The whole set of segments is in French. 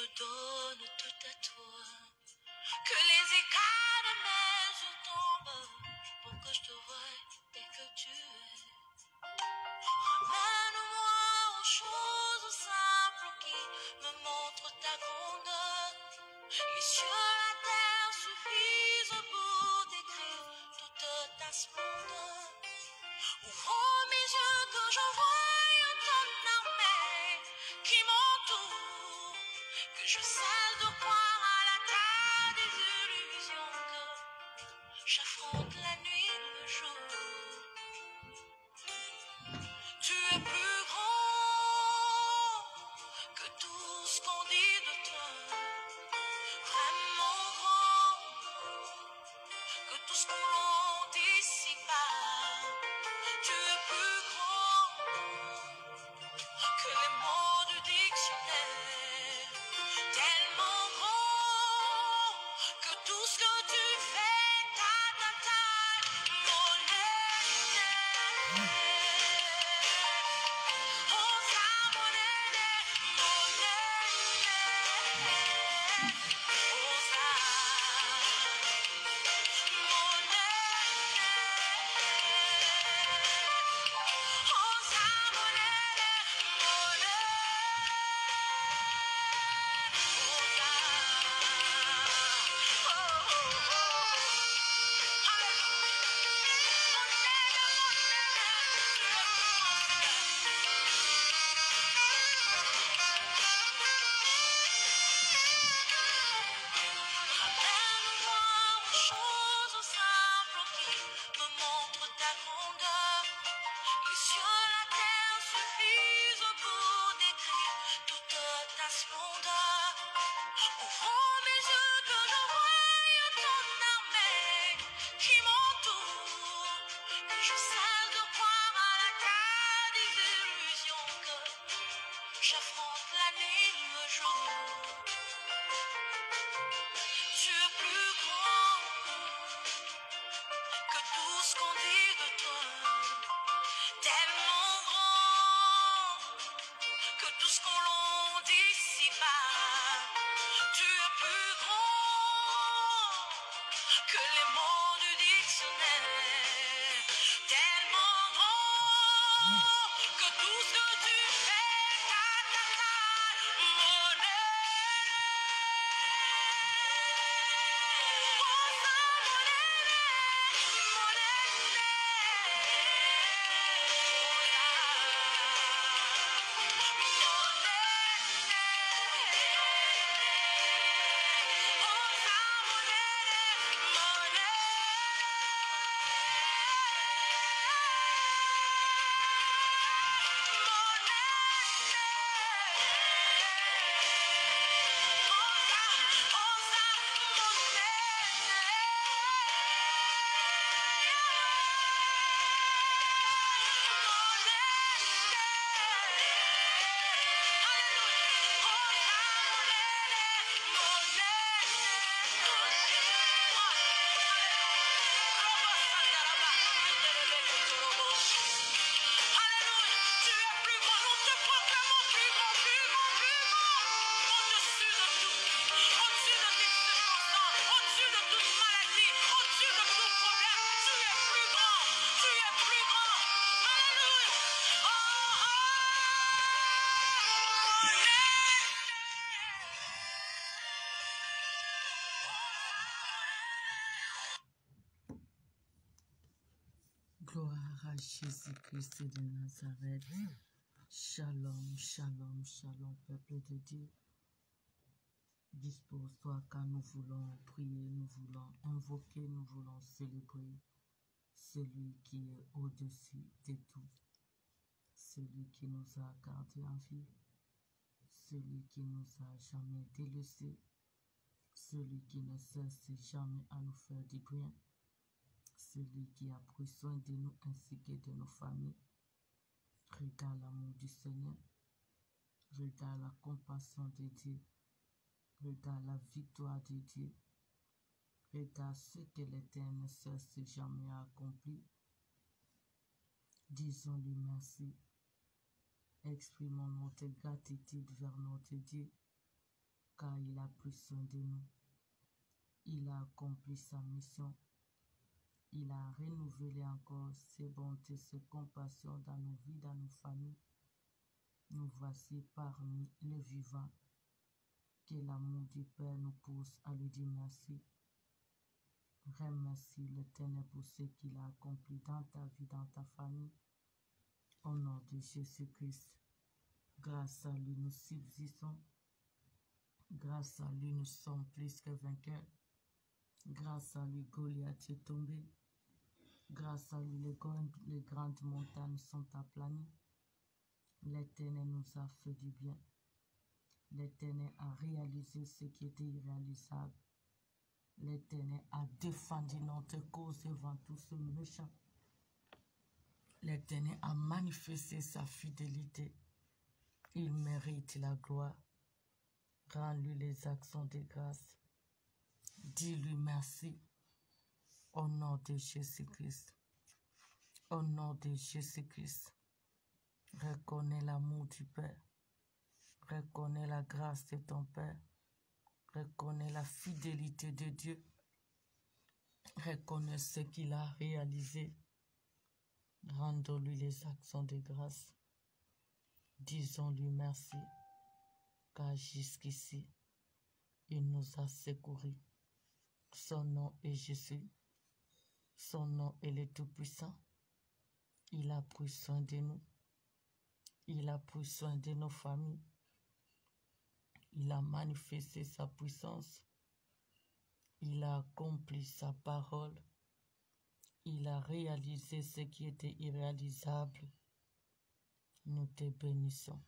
me donnes tout à toi. Que les écailles de mes yeux tombent pour que je te voie dès que tu es. Ramène-moi aux choses simples qui me montrent ta grandeur. Les cieux, la terre suffisent pour décrire toute ta splendeur. Ouvre mes yeux que je voie ton armée qui m'entoure, que je cesse de croire à la terre des illusions, que j'affronte la nuit, le jour. Tu es plus grand que tout ce qu'on dit de toi, vraiment grand que tout ce qu'on dit ici-bas. Tu es plus grand que les mots du dictionnaire, tellement grand que tout ce que tu fais, mon aîné. Oh, ça, mon aîné, mon aîné. Oh, ça, mon aîné. Oh, ça, mon aîné, mon Ramène-moi aux choses simples qui me montrent ta grandeur. Les cieux, la terre suffisent pour décrire toute ta splendeur. Ouvre mes yeux que je voie ton armée qui m'entoure, que je cesse de croire à la terre des illusions, que j'affronte la nuit, le jour. Tu es plus grand que tout ce qu'on dit de toi, tellement grand que tout ce qu'on l'on dit ici-bas. Tu es plus grand que les mots du dictionnaire, tellement grand que tout ce que tu fais, mon aîné. Oh, ça, mon aîné, mon aîné. Oh, ça, mon aîné. Oh, ça, mon aîné, mon aîné. Alléluia, tu es plus grand, nous te proclamons plus grand, plus grand, plus grand, au-dessus de tout, au-dessus de toute circonstance, au-dessus de toute maladie, au-dessus de tout problème, tu es plus grand, tu es plus grand, alléluia, oh, Gloire à Jésus-Christ de Nazareth. Shalom, shalom, shalom, peuple de Dieu. Dispose-toi car nous voulons prier, nous voulons invoquer, nous voulons célébrer celui qui est au-dessus de tout, celui qui nous a gardés en vie, celui qui nous a jamais délaissés, celui qui ne cesse jamais à nous faire du bien, celui qui a pris soin de nous ainsi que de nos familles. Regarde l'amour du Seigneur, regarde la compassion de Dieu, regarde la victoire de Dieu, regarde ce que l'Éternel ne cesse jamais à accomplir. Disons-lui merci, exprimons notre gratitude vers notre Dieu, car il a pris soin de nous. Il a accompli sa mission. Il a renouvelé encore ses bontés, ses compassions dans nos vies, dans nos familles. Nous voici parmi les vivants. Que l'amour du Père nous pousse à lui dire merci. Remercie l'Éternel pour ce qu'il a accompli dans ta vie, dans ta famille. Au nom de Jésus-Christ, grâce à lui, nous subsistons. Grâce à lui, nous sommes plus que vainqueurs. Grâce à lui, Goliath est tombé. Grâce à lui, les grandes montagnes sont aplanies. L'Éternel nous a fait du bien. L'Éternel a réalisé ce qui était irréalisable. L'Éternel a défendu notre cause devant tous ce méchant. L'Éternel a manifesté sa fidélité. Il mérite la gloire. Rends-lui les actions de grâce. Dis-lui merci. Au nom de Jésus-Christ. Au nom de Jésus-Christ. Reconnais l'amour du Père. Reconnais la grâce de ton Père. Reconnais la fidélité de Dieu. Reconnais ce qu'il a réalisé. Rendons-lui les actions de grâce. Disons-lui merci, car jusqu'ici, il nous a secourus. Son nom est Jésus. Son nom est le Tout-Puissant. Il a pris soin de nous. Il a pris soin de nos familles. Il a manifesté sa puissance. Il a accompli sa parole. Il a réalisé ce qui était irréalisable. Nous te bénissons.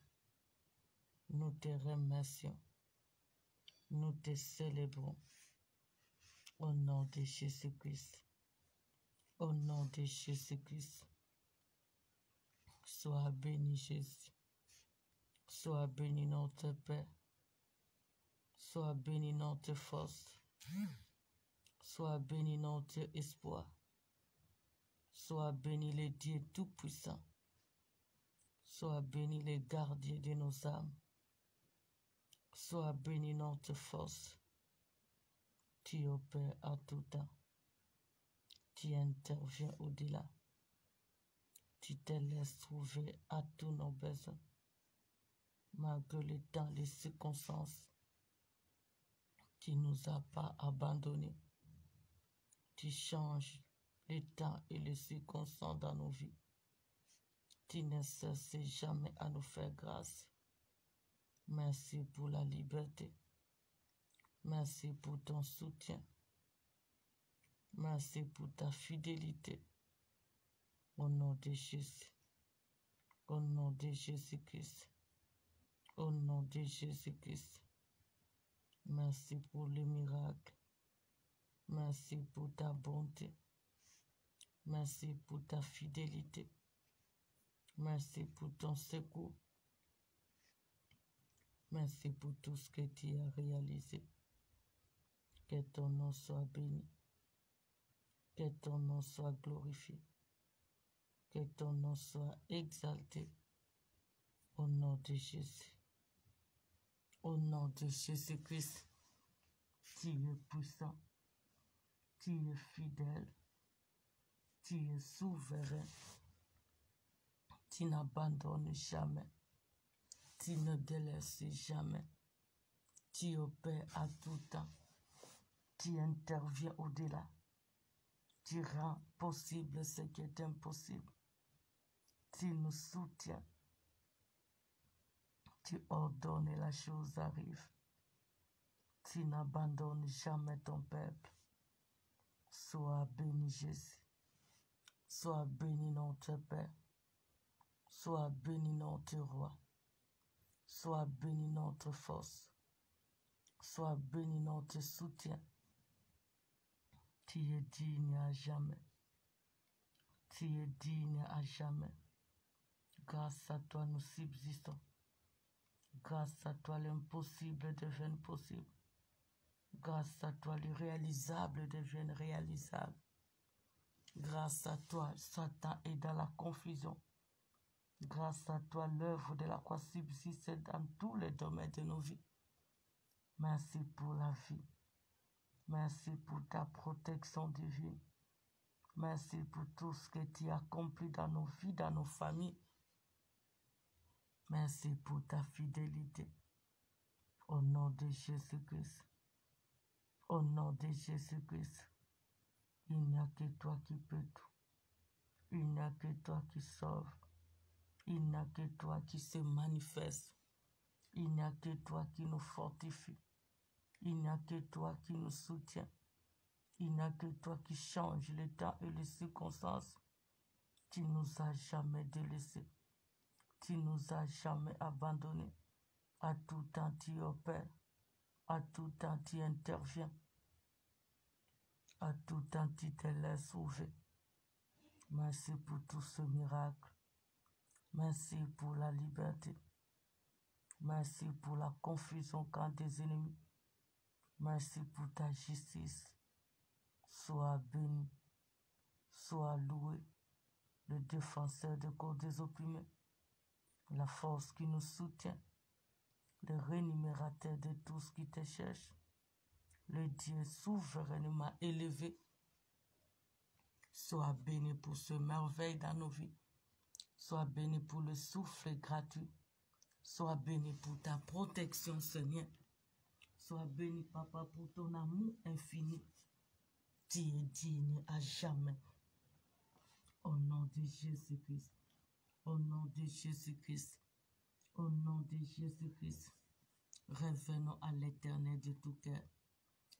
Nous te remercions. Nous te célébrons. Au nom de Jésus-Christ. Au nom de Jésus-Christ. Sois béni Jésus. Sois béni notre Père. Sois béni notre force. Sois béni notre espoir. Sois béni le Dieu Tout-Puissant. Sois béni le gardien de nos âmes. Sois béni notre force. Tu opères à tout temps. Tu interviens au-delà. Tu te laisses trouver à tous nos besoins. Malgré le temps, les circonstances, tu ne nous as pas abandonnés. Tu changes les temps et les circonstances dans nos vies. Tu ne cesses jamais à nous faire grâce. Merci pour la liberté. Merci pour ton soutien. Merci pour ta fidélité. Au nom de Jésus. Au nom de Jésus-Christ. Au nom de Jésus-Christ. Merci pour le miracle. Merci pour ta bonté. Merci pour ta fidélité. Merci pour ton secours. Merci pour tout ce que tu as réalisé. Que ton nom soit béni. Que ton nom soit glorifié. Que ton nom soit exalté. Au nom de Jésus. Au nom de Jésus-Christ. Tu es puissant. Tu es fidèle. Tu es souverain. Tu n'abandonnes jamais. Tu ne délaisses jamais. Tu opères à tout temps. Tu interviens au-delà. Tu rends possible ce qui est impossible. Tu nous soutiens. Tu ordonnes et la chose arrive. Tu n'abandonnes jamais ton peuple. Sois béni Jésus. Sois béni notre Père. Sois béni notre Roi. Sois béni notre force. Sois béni notre soutien. Tu es digne à jamais. Tu es digne à jamais. Grâce à toi, nous subsistons. Grâce à toi, l'impossible devient possible. Grâce à toi, l'irréalisable devient réalisable. Grâce à toi, Satan est dans la confusion. Grâce à toi, l'œuvre de la croix subsiste dans tous les domaines de nos vies. Merci pour la vie. Merci pour ta protection divine. Merci pour tout ce que tu as accompli dans nos vies, dans nos familles. Merci pour ta fidélité. Au nom de Jésus-Christ. Au nom de Jésus-Christ. Il n'y a que toi qui peux tout. Il n'y a que toi qui sauve. Il n'y a que toi qui se manifeste. Il n'y a que toi qui nous fortifie. Il n'y a que toi qui nous soutient. Il n'y a que toi qui change les temps et les circonstances. Tu nous as jamais délaissés. Tu nous as jamais abandonnés. À tout temps tu opères. À tout temps tu interviens. À tout temps tu te laisses sauver. Merci pour tout ce miracle. Merci pour la liberté. Merci pour la confusion quand des ennemis. Merci pour ta justice. Sois béni. Sois loué. Le défenseur de corps des opprimés. La force qui nous soutient. Le rémunérateur de tous qui te cherchent. Le Dieu souverainement élevé. Sois béni pour ce merveille dans nos vies. Sois béni pour le souffle gratuit. Sois béni pour ta protection, Seigneur. Sois béni, Papa, pour ton amour infini. Tu es digne à jamais. Au nom de Jésus-Christ. Au nom de Jésus-Christ. Au nom de Jésus-Christ. Revenons à l'Éternel de tout cœur.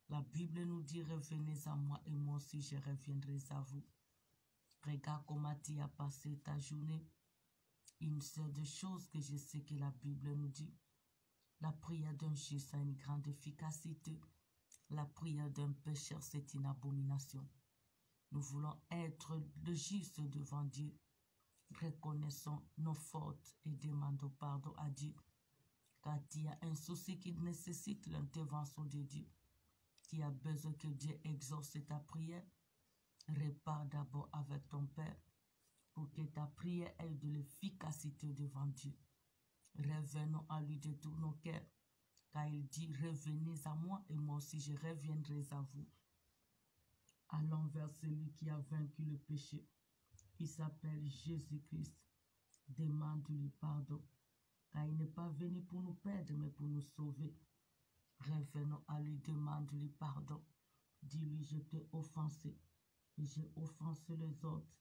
La Bible nous dit, revenez à moi et moi aussi je reviendrai à vous. Regarde comment tu as passé ta journée. Une seule de choses que je sais que la Bible nous dit. La prière d'un juste a une grande efficacité. La prière d'un pécheur, c'est une abomination. Nous voulons être le juste devant Dieu. Reconnaissons nos fautes et demandons pardon à Dieu. Car il y a un souci qui nécessite l'intervention de Dieu. Tu as besoin que Dieu exauce ta prière. Répare d'abord avec ton Père pour que ta prière ait de l'efficacité devant Dieu. Revenons à lui de tous nos cœurs, car il dit, revenez à moi et moi aussi je reviendrai à vous. Allons vers celui qui a vaincu le péché. Il s'appelle Jésus-Christ. Demande-lui pardon, car il n'est pas venu pour nous perdre, mais pour nous sauver. Revenons à lui, demande-lui pardon. Dis-lui, je t'ai offensé et j'ai offensé les autres.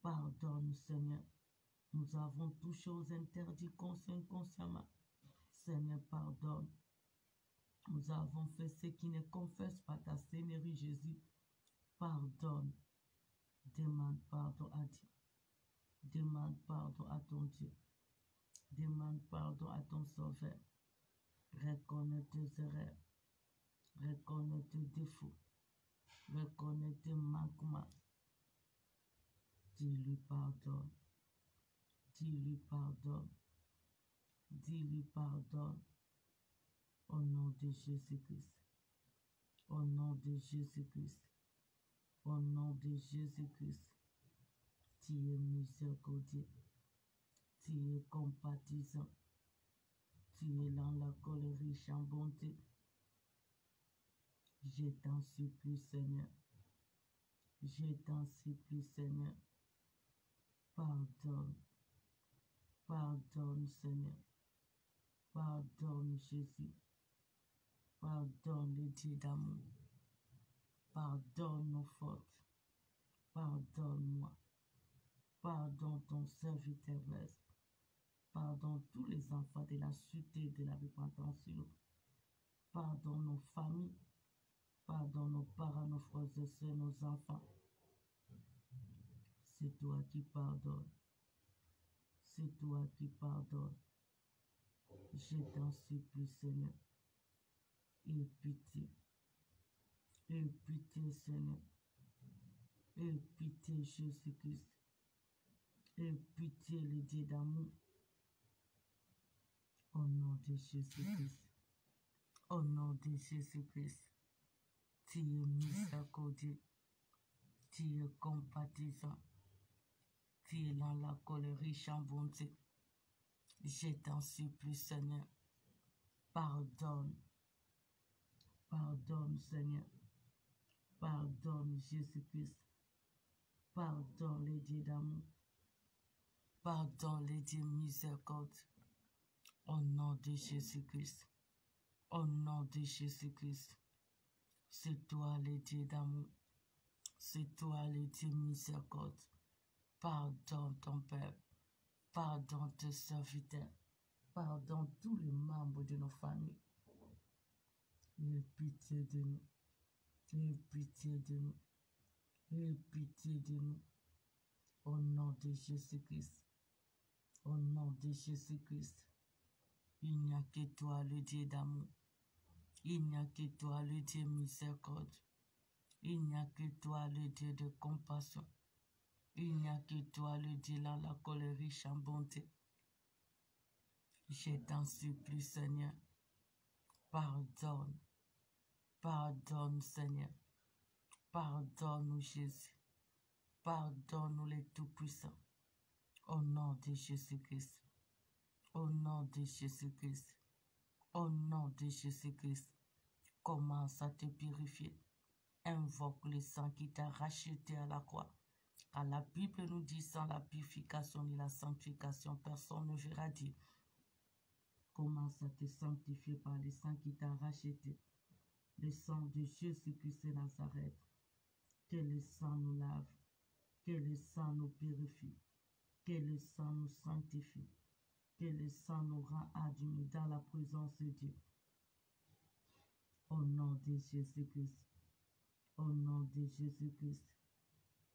Pardonne, Seigneur. Nous avons toutes choses interdites consciemment. Seigneur, pardonne. Nous avons fait ce qui ne confesse pas ta Seigneurie, Jésus. Pardonne. Demande pardon à Dieu. Demande pardon à ton Dieu. Demande pardon à ton Sauveur. Reconnais tes erreurs. Reconnais tes défauts. Reconnais tes manquements. Dis-lui pardonne. Dis-lui pardonne. Dis-lui pardonne. Au nom de Jésus-Christ. Au nom de Jésus-Christ. Au nom de Jésus-Christ. Tu es miséricordieux. Tu es compatissant. Tu es dans la colère riche en bonté. Je t'en supplie, Seigneur. Je t'en supplie, Seigneur. Pardonne. Pardonne, Seigneur. Pardonne, Jésus. Pardonne le Dieu d'amour. Pardonne nos fautes. Pardonne-moi. Pardonne ton serviteur blesse. Pardonne tous les enfants de la cité de la repentance sur nous. Pardonne nos familles. Pardonne nos parents, nos frères et sœurs, nos enfants. C'est toi qui pardonnes. C'est toi qui pardonnes. Je t'en supplie, Seigneur. Aie pitié. Aie pitié, Seigneur. Aie pitié, Jésus-Christ. Aie pitié, le Dieu d'amour. Au nom de Jésus-Christ. Au nom de Jésus-Christ. Tu es miséricordieux. Tu es compatissant. Tu es dans la colère riche en bonté. Je t'en supplie, Seigneur. Pardonne. Seigneur. Pardonne, Jésus-Christ. Pardonne les dieux d'amour. Pardonne les dieux miséricorde. Au nom de Jésus-Christ. Au nom de Jésus-Christ. C'est toi les dieux d'amour. C'est toi les dieux miséricorde. Pardonne ton Père. Pardonne tes serviteurs. Pardonne tous les membres de nos familles. Aie pitié de nous. Aie pitié de nous. Aie pitié de nous. Au nom de Jésus-Christ. Au nom de Jésus-Christ. Il n'y a que toi le Dieu d'amour. Il n'y a que toi le Dieu miséricorde. Il n'y a que toi le Dieu de compassion. Il n'y a que toi le Dieu dans la colère riche en bonté. Je t'en supplie, Seigneur. Pardonne. Pardonne, Seigneur. Pardonne-nous, Jésus. Pardonne-nous les tout-puissants. Au nom de Jésus-Christ. Au nom de Jésus-Christ. Au nom de Jésus-Christ. Commence à te purifier. Invoque le sang qui t'a racheté à la croix. Car la Bible nous dit sans la purification ni la sanctification, personne ne verra Dieu. Commence à te sanctifier par le sang qui t'a racheté. Le sang de Jésus-Christ de Nazareth. Que le sang nous lave. Que le sang nous purifie. Que le sang nous sanctifie. Que le sang nous rend admis dans la présence de Dieu. Au nom de Jésus-Christ. Au nom de Jésus-Christ.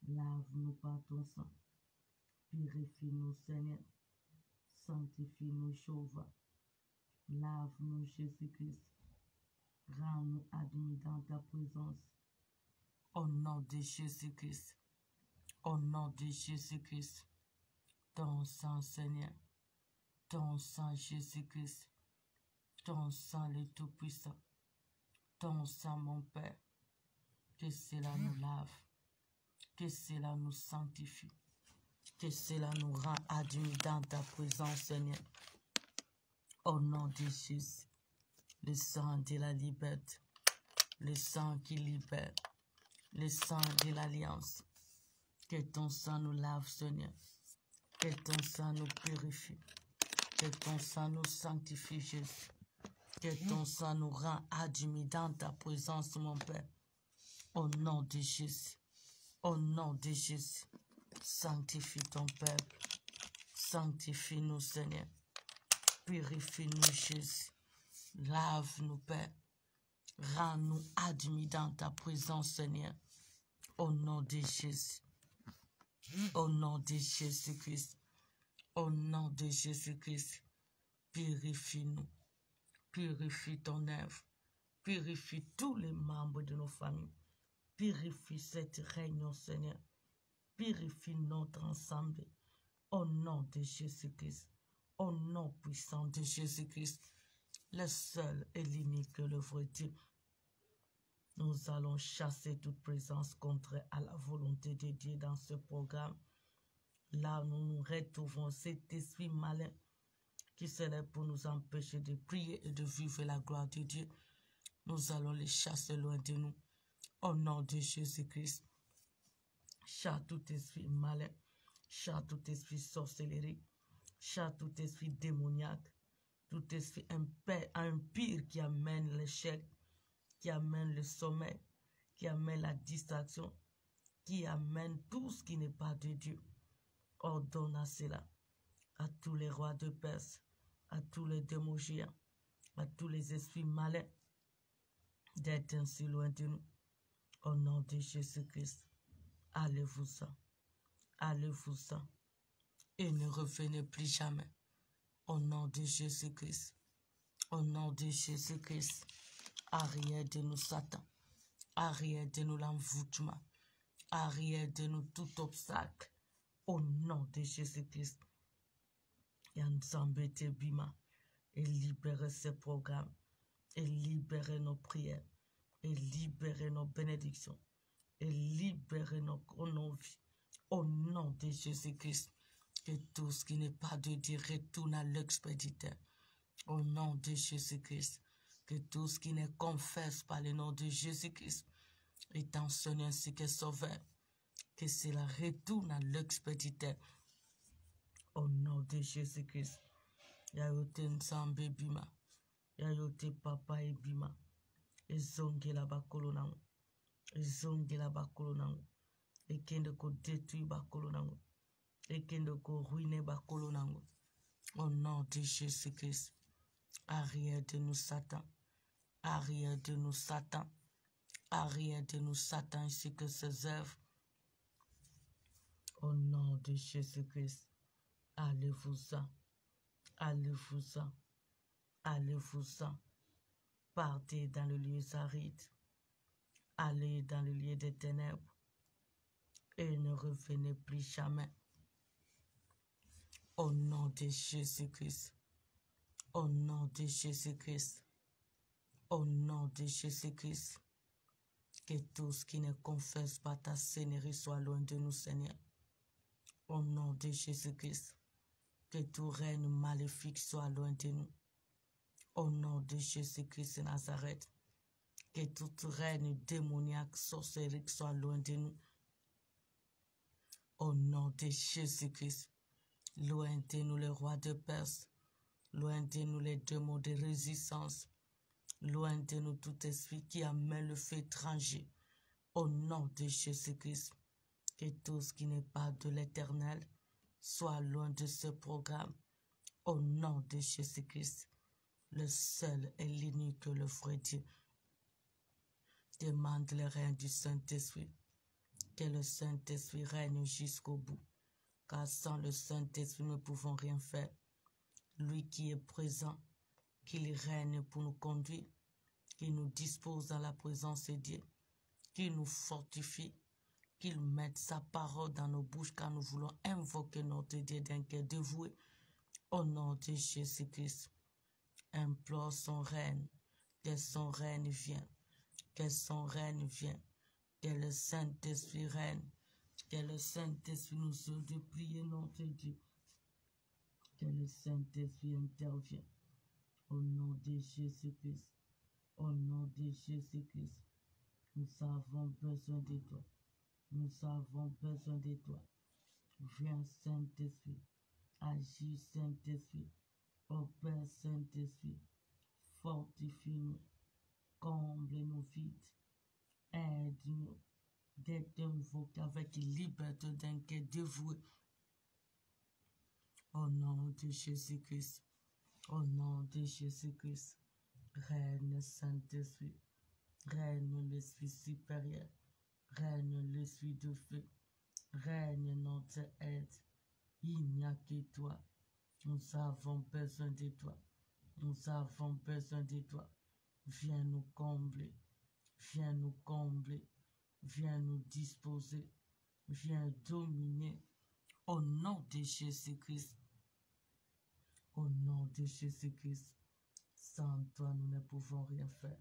Lave-nous par ton sang. Purifie-nous, Seigneur. Sanctifie-nous, Jéhovah. Lave-nous, Jésus-Christ. Rends-nous admis dans ta présence. Au nom de Jésus-Christ. Au nom de Jésus-Christ. Ton sang, Seigneur. Ton sang, Jésus-Christ. Ton sang, le Tout-Puissant. Ton sang, mon Père. Que cela nous lave. Que cela nous sanctifie. Que cela nous rend admis dans ta présence, Seigneur. Au nom de Jésus. Le sang de la liberté. Le sang qui libère. Le sang de l'alliance. Que ton sang nous lave, Seigneur. Que ton sang nous purifie. Que ton sang nous sanctifie, Jésus. Que ton sang nous rend admis dans ta présence, mon Père. Au nom de Jésus. Au nom de Jésus. Sanctifie ton peuple. Sanctifie-nous, Seigneur. Purifie-nous, Jésus. Lave-nous, Père. Rends-nous admis dans ta présence, Seigneur. Au nom de Jésus. Au nom de Jésus-Christ. Au nom de Jésus-Christ. Purifie-nous. Purifie ton œuvre. Purifie tous les membres de nos familles. Purifie cette réunion, Seigneur. Purifie notre ensemble. Au nom de Jésus-Christ. Au nom puissant de Jésus-Christ. Le seul et l'unique, le vrai Dieu. Nous allons chasser toute présence contraire à la volonté de Dieu dans ce programme. Là, nous nous retrouvons cet esprit malin qui serait pour nous empêcher de prier et de vivre la gloire de Dieu. Nous allons les chasser loin de nous. Au nom de Jésus-Christ. Chasse tout esprit malin. Chasse tout esprit sorcellerie. Chasse tout esprit démoniaque. Tout esprit impire qui amène l'échec, qui amène le sommeil, qui amène la distraction, qui amène tout ce qui n'est pas de Dieu. Ordonne à cela, à tous les rois de Perse, à tous les démons géants, à tous les esprits malins, d'être ainsi loin de nous. Au nom de Jésus-Christ, allez-vous-en, allez-vous-en, et ne revenez plus jamais. Au nom de Jésus-Christ, au nom de Jésus-Christ, arrière de nous Satan, arrière de nous l'envoûtement, arrière de nous tout obstacle. Au nom de Jésus-Christ, et ensemble bima, et libérer ces programmes, et libérer nos prières, et libérer nos bénédictions, et libérer nos vies. Au nom de Jésus-Christ, que tout ce qui n'est pas de Dieu retourne à l'expéditeur. Au nom de Jésus-Christ, Que tout ce qui ne confesse pas le nom de Jésus-Christ étant Seigneur ainsi que Sauveur, que cela retourne à l'expéditeur. Au nom de Jésus-Christ. Yayote Nzambe Bima. Yayote Papa et Bima. Ezonge la bakolo nango. Ezonge la bakolo nango. Ekende ko détruire bakolo nango. Ekende ko ruiner bakolo nango. Au nom de Jésus-Christ. Arrière de nous Satan. Arrière de nous Satan. Arrière de nous Satan ainsi que ses œuvres. Au nom de Jésus-Christ. Allez-vous-en. Allez-vous-en. Allez-vous-en. Partez dans le lieu aride. Allez dans le lieu des ténèbres. Et ne revenez plus jamais. Au nom de Jésus-Christ. Au nom de Jésus-Christ. Au nom de Jésus-Christ. Que tout ce qui ne confesse pas ta Seigneurie soit loin de nous, Seigneur. Au nom de Jésus-Christ. Que tout règne maléfique soit loin de nous. Au nom de Jésus-Christ de Nazareth. Que tout règne démoniaque, sorcellerie soit loin de nous. Au nom de Jésus-Christ. Loin de nous les rois de Perse. Loin de nous les démons de résistance. Loin de nous tout esprit qui amène le feu étranger. Au nom de Jésus-Christ. Que tout ce qui n'est pas de l'Éternel soit loin de ce programme. Au nom de Jésus-Christ. Le seul et l'unique, le vrai Dieu. Demande le règne du Saint-Esprit. Que le Saint-Esprit règne jusqu'au bout. Car sans le Saint-Esprit, nous ne pouvons rien faire. Lui qui est présent, qu'il règne pour nous conduire, qu'il nous dispose dans la présence de Dieu, qu'il nous fortifie, qu'il mette sa parole dans nos bouches quand nous voulons invoquer notre Dieu d'un cœur dévoué. Au nom de Jésus-Christ, implore son règne, que son règne vienne, que son règne vienne, que le Saint-Esprit règne, que le Saint-Esprit nous aide de prier notre Dieu, que le Saint-Esprit intervienne. Au nom de Jésus-Christ, au nom de Jésus-Christ, nous avons besoin de toi. Nous avons besoin de toi. Viens Saint-Esprit, agis Saint-Esprit, opère Saint-Esprit, fortifie-nous, comble nos vides, aide-nous d'être invoqués avec liberté d'un cœur dévoué. Au nom de Jésus-Christ, au nom de Jésus-Christ, règne Saint-Esprit, règne l'Esprit supérieur, règne l'Esprit de feu, règne notre aide. Il n'y a que toi. Nous avons besoin de toi. Nous avons besoin de toi. Viens nous combler. Viens nous combler. Viens nous disposer. Viens dominer. Au nom de Jésus-Christ. Au nom de Jésus-Christ. Sans toi, nous ne pouvons rien faire.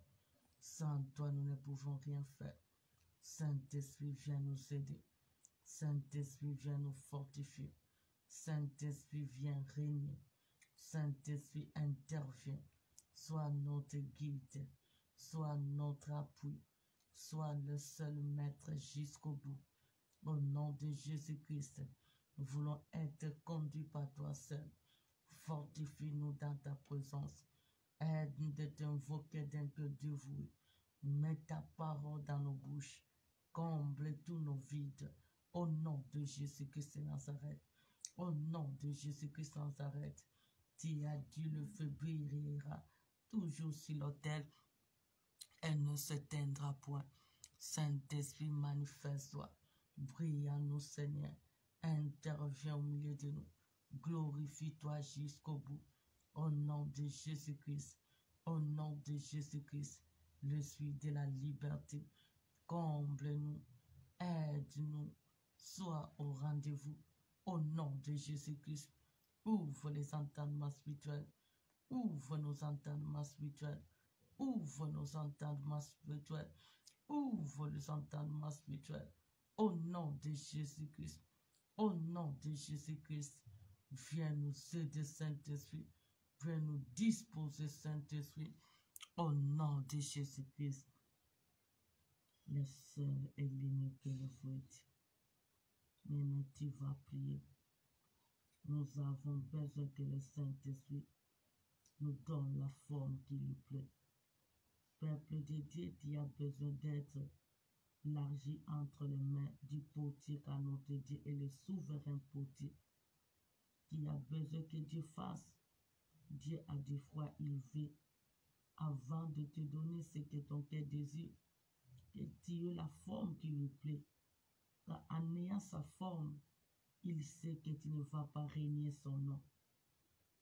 Sans toi, nous ne pouvons rien faire. Saint-Esprit, viens nous aider. Saint-Esprit, viens nous fortifier. Saint-Esprit, viens régner. Saint-Esprit, intervient. Sois notre guide. Sois notre appui. Sois le seul maître jusqu'au bout. Au nom de Jésus-Christ, nous voulons être conduits par toi seul. Fortifie-nous dans ta présence. Aide-nous de t'invoquer d'un cœur dévoué. Mets ta parole dans nos bouches. Comble tous nos vides. Au nom de Jésus-Christ de Nazareth. Au nom de Jésus-Christ de Nazareth. Tu as dit le feu brillera toujours sur l'autel. Elle ne s'éteindra point. Saint-Esprit, manifeste-toi. Brille en nous, Seigneur. Interviens au milieu de nous. Glorifie-toi jusqu'au bout. Au nom de Jésus-Christ. Au nom de Jésus-Christ. L'esprit de la liberté. Comble-nous. Aide-nous. Sois au rendez-vous. Au nom de Jésus-Christ. Ouvre les entendements spirituels. Ouvre nos entendements spirituels. Ouvre nos entendements spirituels. Ouvre les entendements spirituels. Au nom de Jésus-Christ. Au nom de Jésus-Christ. Viens nous aider, Saint-Esprit. Viens nous disposer, Saint-Esprit. Au nom de Jésus-Christ, les sœurs et l'aîné que le fouette. Maintenant, tu vas prier. Nous avons besoin que le Saint-Esprit nous donne la forme qui lui plaît. Peuple de Dieu, tu as besoin d'être largi entre les mains du potier car notre Dieu est le souverain potier. Tu as besoin que Dieu fasse. Dieu a des fois élevé avant de te donner ce que ton cœur désire, que tu aies la forme qui lui plaît. Car en ayant sa forme, il sait que tu ne vas pas régner son nom.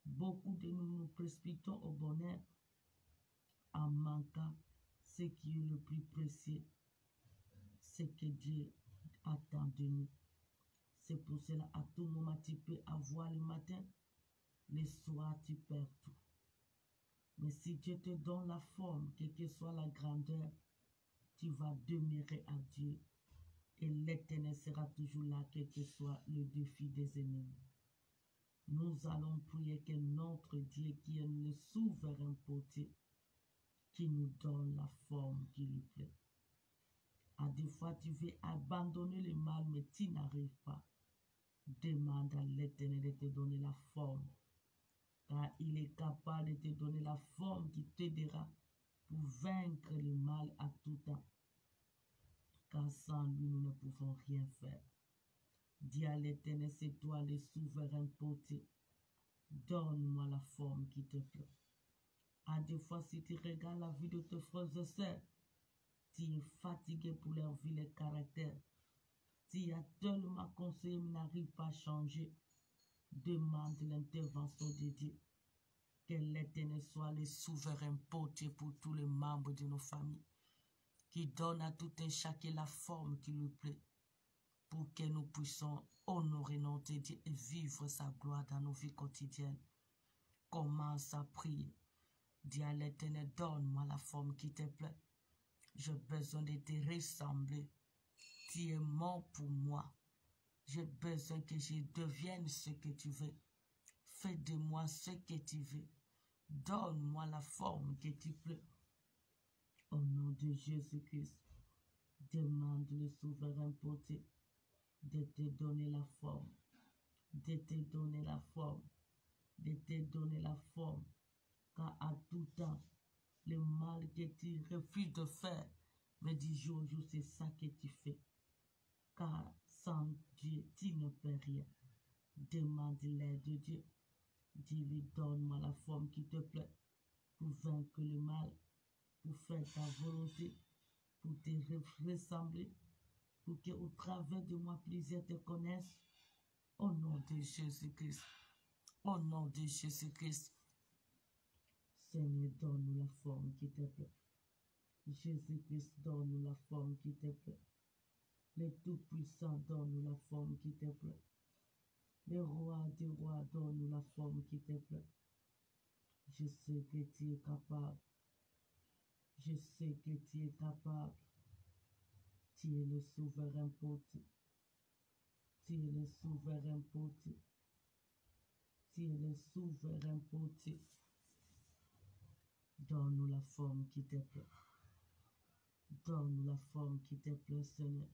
Beaucoup de nous nous précipitons au bonheur en manquant ce qui est le plus précieux, ce que Dieu attend de nous. C'est pour cela, à tout moment, tu peux avoir le matin, le soir, tu perds tout. Mais si Dieu te donne la forme, quelle que soit la grandeur, tu vas demeurer à Dieu. Et l'Éternel sera toujours là, quel que soit le défi des ennemis. Nous allons prier que notre Dieu, qui est le souverain potier, qui nous donne la forme qui lui plaît. À des fois, tu veux abandonner le mal, mais tu n'arrives pas. Demande à l'Éternel de te donner la forme, car il est capable de te donner la forme qui t'aidera pour vaincre le mal à tout temps. Car sans lui, nous ne pouvons rien faire. Dis à l'Éternel, c'est toi le souverain potier. Donne-moi la forme qui te plaît. À des fois, si tu regardes la vie de tes frères et sœurs, tu es fatigué pour leur vie, leur caractère. Tu as tellement conseillé, mais n'arrive pas à changer. Demande l'intervention de Dieu. Que l'Éternel soit le souverain potier pour tous les membres de nos familles, qui donne à tout un chacun la forme qui lui plaît, pour que nous puissions honorer notre Dieu et vivre sa gloire dans nos vies quotidiennes. Commence à prier. Dis à l'Éternel, donne-moi la forme qui te plaît. J'ai besoin de te ressembler. Tu es mort pour moi. J'ai besoin que je devienne ce que tu veux. Fais de moi ce que tu veux. Donne-moi la forme que tu plaît. Au nom de Jésus-Christ, demande le souverain potier de te donner la forme, de te donner la forme, de te donner la forme. Car à tout temps, le mal que tu refuses de faire, mais du jour au jour, c'est ça que tu fais. Car sans Dieu, tu ne peux rien. Demande l'aide de Dieu. Dis-lui, donne-moi la forme qui te plaît pour vaincre le mal, pour faire ta volonté, pour te ressembler, pour qu'au travers de moi, plusieurs te connaissent. Au nom de Jésus-Christ. Au nom de Jésus-Christ. Seigneur, donne-nous la forme qui te plaît. Jésus-Christ, donne-nous la forme qui te plaît. Le Tout-Puissant, donne-nous la forme qui te plaît. Le Roi des Rois, donne-nous la forme qui te plaît. Je sais que tu es capable. Je sais que tu es capable. Tu es le souverain potier. Tu es le souverain potier. Tu es le souverain potier. Donne-nous la forme qui te plaît. Donne-nous la forme qui te plaît, Seigneur.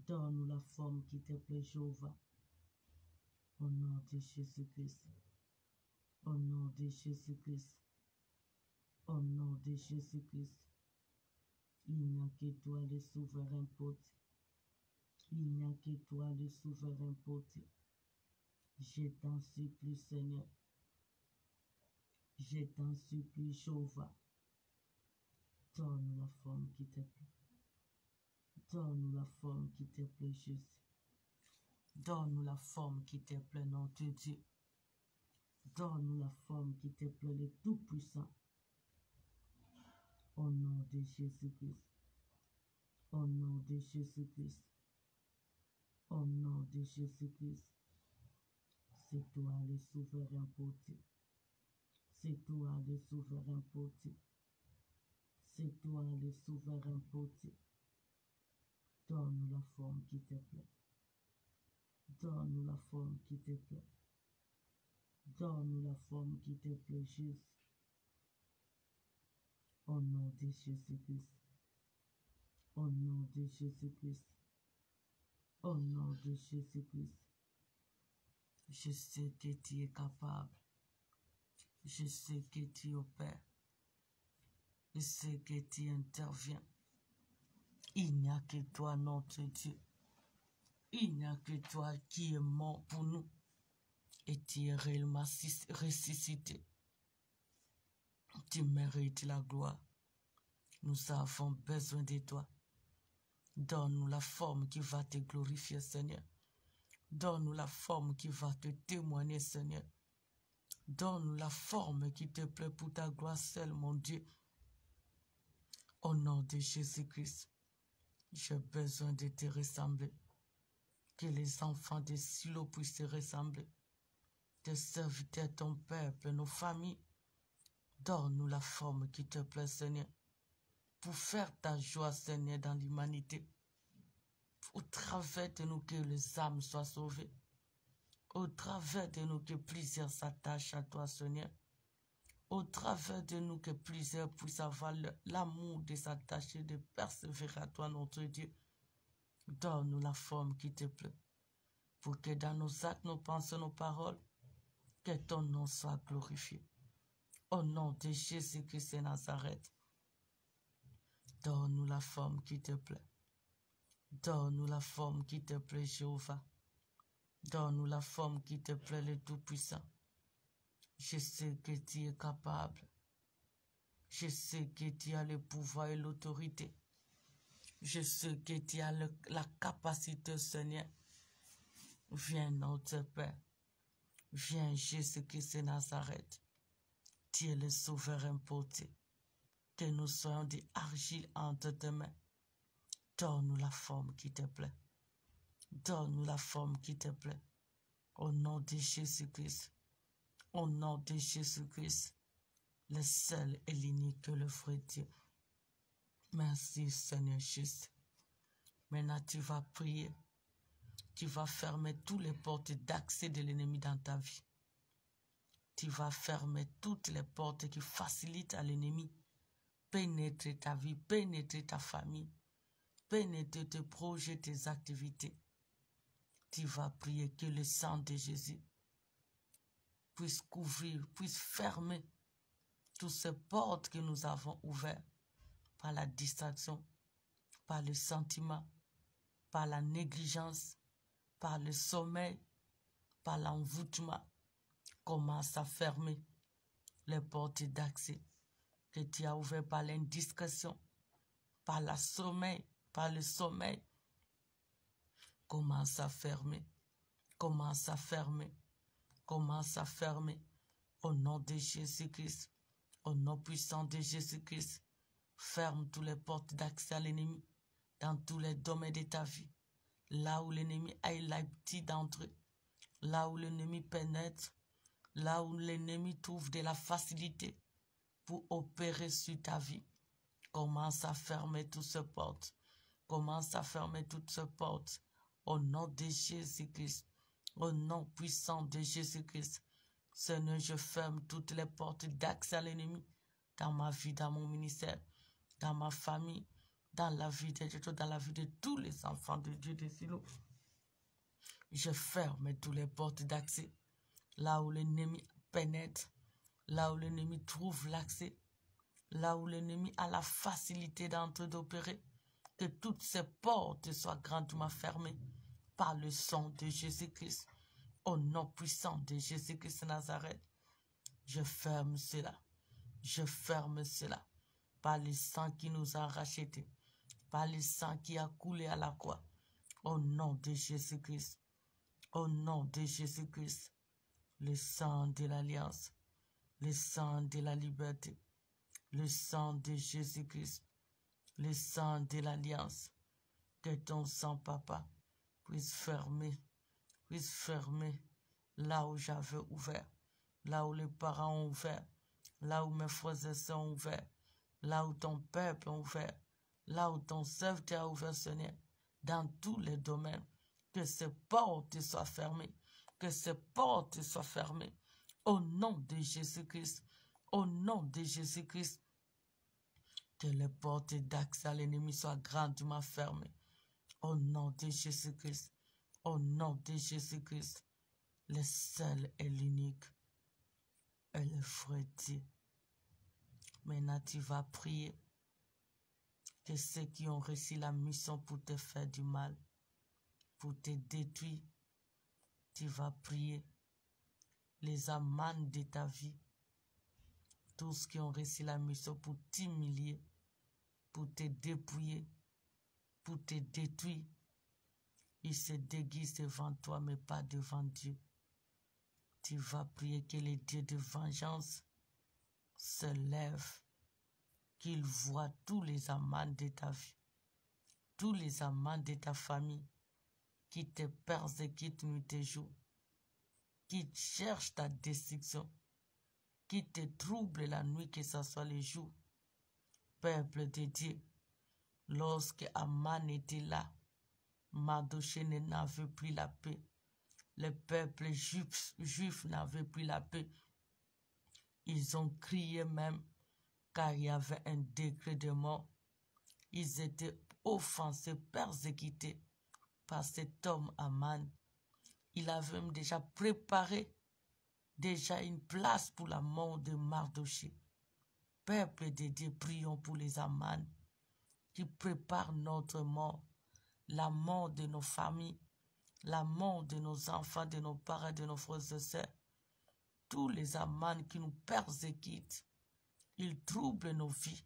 Donne-nous la forme qui te plaît, Jéhovah. Au nom de Jésus-Christ. Au nom de Jésus-Christ. Au nom de Jésus-Christ. Il n'y a que toi le souverain potier. Il n'y a que toi le souverain potier. Je t'en supplie, Seigneur. Je t'en supplie, Jéhovah. Donne-nous la forme qui te plaît. Donne-nous la forme qui te plaît, Jésus. Donne-nous la forme qui te plaît, notre Dieu. Donne-nous la forme qui te plaît, le Tout-Puissant. Au nom de Jésus-Christ. Au nom de Jésus-Christ. Au nom de Jésus-Christ. C'est toi le souverain potier. C'est toi le souverain potier. C'est toi le souverain potier. Donne-nous la forme qui te plaît. Donne-nous la forme qui te plaît. Donne-nous la forme qui te plaît, Jésus. Au nom de Jésus-Christ. Au nom de Jésus-Christ. Au nom de Jésus-Christ. Je sais que tu es capable. Je sais que tu opères. Je sais que tu interviens. Il n'y a que toi, notre Dieu. Il n'y a que toi qui est mort pour nous. Et tu es réellement ressuscité. Tu mérites la gloire. Nous avons besoin de toi. Donne-nous la forme qui va te glorifier, Seigneur. Donne-nous la forme qui va te témoigner, Seigneur. Donne-nous la forme qui te plaît pour ta gloire seule, mon Dieu. Au nom de Jésus-Christ, j'ai besoin de te ressembler. Que les enfants de Silo puissent te ressembler. Tes serviteurs, ton peuple, nos familles. Donne-nous la forme qui te plaît, Seigneur. Pour faire ta joie, Seigneur, dans l'humanité. Au travers de nous, que les âmes soient sauvées. Au travers de nous, que plusieurs s'attachent à toi, Seigneur. Au travers de nous, que plusieurs puissent avoir l'amour de s'attacher, de persévérer à toi, notre Dieu. Donne-nous la forme qui te plaît. Pour que dans nos actes, nos pensées, nos paroles, que ton nom soit glorifié. Au nom de Jésus-Christ de Nazareth. Donne-nous la forme qui te plaît. Donne-nous la forme qui te plaît, Jéhovah. Donne-nous la forme qui te plaît, le Tout-Puissant. Je sais que tu es capable. Je sais que tu as le pouvoir et l'autorité. Je sais que tu as la capacité, Seigneur. Viens, notre Père. Viens, Jésus-Christ de Nazareth. Tu es le souverain porté. Que nous soyons des argiles entre tes mains. Donne-nous la forme qui te plaît. Donne-nous la forme qui te plaît. Au nom de Jésus-Christ. Au nom de Jésus-Christ. Le seul et l'unique, le vrai Dieu. Merci, Seigneur Jésus. Maintenant, tu vas prier. Tu vas fermer toutes les portes d'accès de l'ennemi dans ta vie. Tu vas fermer toutes les portes qui facilitent à l'ennemi pénétrer ta vie, pénétrer ta famille, pénétrer tes projets, tes activités. Tu vas prier que le sang de Jésus puisse couvrir, puisse fermer toutes ces portes que nous avons ouvertes par la distraction, par le sentiment, par la négligence, par le sommeil, par l'envoûtement. Commence à fermer les portes d'accès que tu as ouvertes par l'indiscrétion, par le sommeil, Commence à fermer, commence à fermer, commence à fermer. Au nom de Jésus-Christ, au nom puissant de Jésus-Christ, ferme toutes les portes d'accès à l'ennemi dans tous les domaines de ta vie. Là où l'ennemi a l'habitude d'entrer, là où l'ennemi pénètre, là où l'ennemi trouve de la facilité pour opérer sur ta vie. Commence à fermer toutes ces portes. Commence à fermer toutes ces portes. Au nom de Jésus-Christ. Au nom puissant de Jésus-Christ. Seigneur, je ferme toutes les portes d'accès à l'ennemi dans ma vie, dans mon ministère, dans ma famille, dans la vie de Dieu, dans la vie de tous les enfants de Dieu de Silo. Je ferme toutes les portes d'accès. Là où l'ennemi pénètre, là où l'ennemi trouve l'accès, là où l'ennemi a la facilité d'entrer d'opérer, que toutes ces portes soient grandement fermées par le sang de Jésus-Christ. Au nom puissant de Jésus-Christ de Nazareth, je ferme cela. Je ferme cela par le sang qui nous a rachetés, par le sang qui a coulé à la croix. Au nom de Jésus-Christ. Au nom de Jésus-Christ. Le sang de l'alliance, le sang de la liberté, le sang de Jésus-Christ, le sang de l'alliance. Que ton sang, papa, puisse fermer là où j'avais ouvert, là où les parents ont ouvert, là où mes frères et sœurs ont ouvert, là où ton peuple a ouvert, là où ton serviteur a ouvert, Seigneur, dans tous les domaines. Que ces portes soient fermées, que ces portes soient fermées. Au nom de Jésus-Christ, au nom de Jésus-Christ, Que les portes d'accès à l'ennemi soient grandement fermées. Au nom de Jésus-Christ. Au nom de Jésus-Christ. Le seul et l'unique. Et le vrai Dieu. Maintenant, tu vas prier. Que ceux qui ont réussi la mission pour te faire du mal, pour te détruire, tu vas prier. Les amants de ta vie, tous qui ont réussi la mission pour t'humilier, pour te dépouiller, pour te détruire, ils se déguisent devant toi, mais pas devant Dieu. Tu vas prier que les dieux de vengeance se lèvent, qu'ils voient tous les amants de ta vie, tous les amants de ta famille qui te persécutent nuit et jour, qui cherchent ta destruction, qui te troublent la nuit, que ce soit le jour. Peuple de Dieu, lorsque Aman était là, Mardochée n'avait plus la paix. Le peuple juif n'avait plus la paix. Ils ont crié même, car il y avait un décret de mort. Ils étaient offensés, persécutés par cet homme Aman. Il avait même déjà préparé une place pour la mort de Mardochée. Peuple de Dieu, prions pour les Aman qui préparent notre mort, la mort de nos familles, la mort de nos enfants, de nos parents, de nos frères et sœurs. Tous les Aman qui nous persécutent, ils troublent nos vies.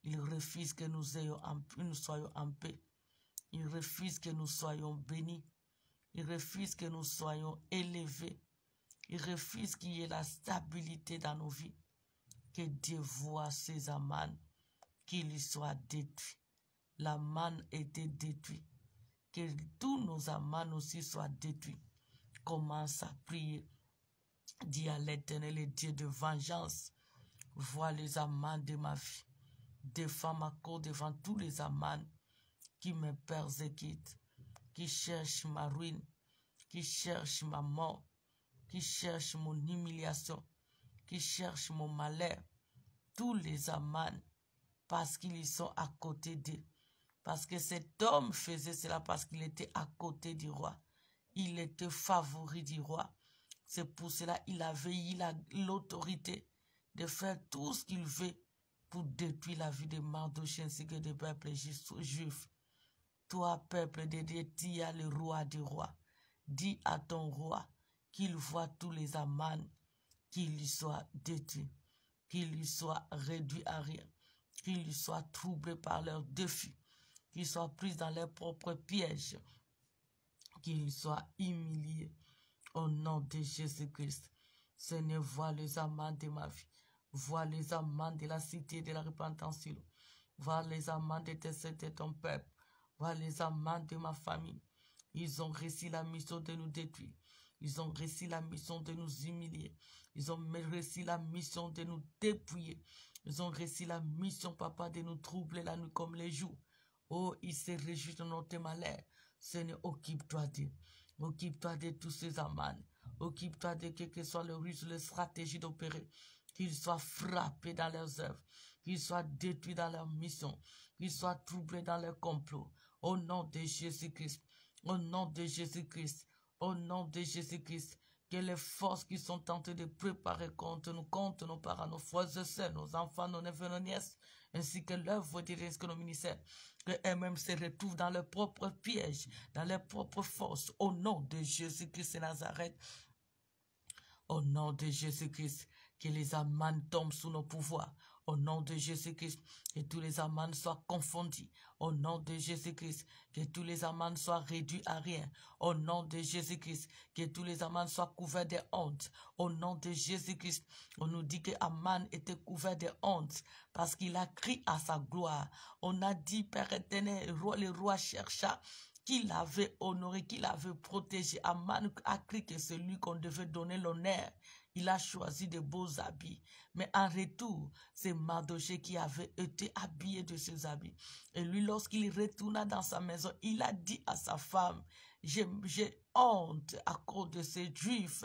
Ils refusent que nous soyons en paix. Ils refusent que nous soyons bénis. Ils refusent que nous soyons élevés. Ils refusent qu'il y ait la stabilité dans nos vies. Que Dieu voie ces Aman, qu'ils soient détruits. L'Aman était détruit. Que tous nos Aman aussi soient détruits. Commence à prier. Dis à l'Éternel, le Dieu de vengeance, vois les Aman de ma vie. Défends ma cause devant tous les Aman qui me persécutent, qui cherchent ma ruine, qui cherchent ma mort, qui cherchent mon humiliation, qui cherchent mon malheur. Tous les Aman, parce qu'ils sont à côté d'eux. Parce que cet homme faisait cela parce qu'il était à côté du roi. Il était favori du roi. C'est pour cela qu'il avait eu l'autorité de faire tout ce qu'il veut pour détruire la vie de Mardochée ainsi que des peuples juifs. Toi, peuple de Dieu, dis à le roi du roi. Dis à ton roi qu'il voit tous les Aman, qu'il lui soit détruit, qu'il lui soit réduit à rien, qu'il lui soit troublé par leurs défis, qu'il soit pris dans leurs propres pièges, qu'il soit humilié. Au nom de Jésus-Christ, Seigneur, vois les Aman de ma vie, vois les Aman de la cité de la repentance, vois les Aman de ton peuple, vois les Aman de ma famille. Ils ont réussi la mission de nous détruire. Ils ont réussi la mission de nous humilier. Ils ont réussi la mission de nous dépouiller. Ils ont réussi la mission, papa, de nous troubler la nuit comme les jours. Oh, ils se réjouissent de notre malheur. Seigneur, occupe-toi d'eux. Occupe-toi de tous ces Aman. Occupe-toi de quel que soit le ruse, la stratégie d'opérer. Qu'ils soient frappés dans leurs œuvres. Qu'ils soient détruits dans leur mission. Qu'ils soient troublés dans leur complot. Au nom de Jésus-Christ. Au nom de Jésus-Christ. Au nom de Jésus-Christ. Que les forces qui sont tentées de préparer contre nos parents, nos frères et sœurs, nos enfants, nos neveux, nos nièces, ainsi que l'œuvre de risque nos ministères, qu'elles-mêmes se retrouvent dans leurs propres pièges, dans leurs propres forces, au nom de Jésus-Christ de Nazareth. Au nom de Jésus-Christ, que les Aman tombent sous nos pouvoirs. Au nom de Jésus-Christ, que tous les Aman soient confondus. Au nom de Jésus-Christ, que tous les Aman soient réduits à rien. Au nom de Jésus-Christ, que tous les Aman soient couverts de honte. Au nom de Jésus-Christ, on nous dit que Aman était couvert de honte parce qu'il a crié à sa gloire. On a dit, Père éternel, le roi chercha qu'il avait honoré, qu'il avait protégé. Aman a cru que c'est lui qu'on devait donner l'honneur. Il a choisi de beaux habits. Mais en retour, c'est Mardochée qui avait été habillé de ces habits. Et lui, lorsqu'il retourna dans sa maison, il a dit à sa femme, j'ai honte à cause de ces Juifs.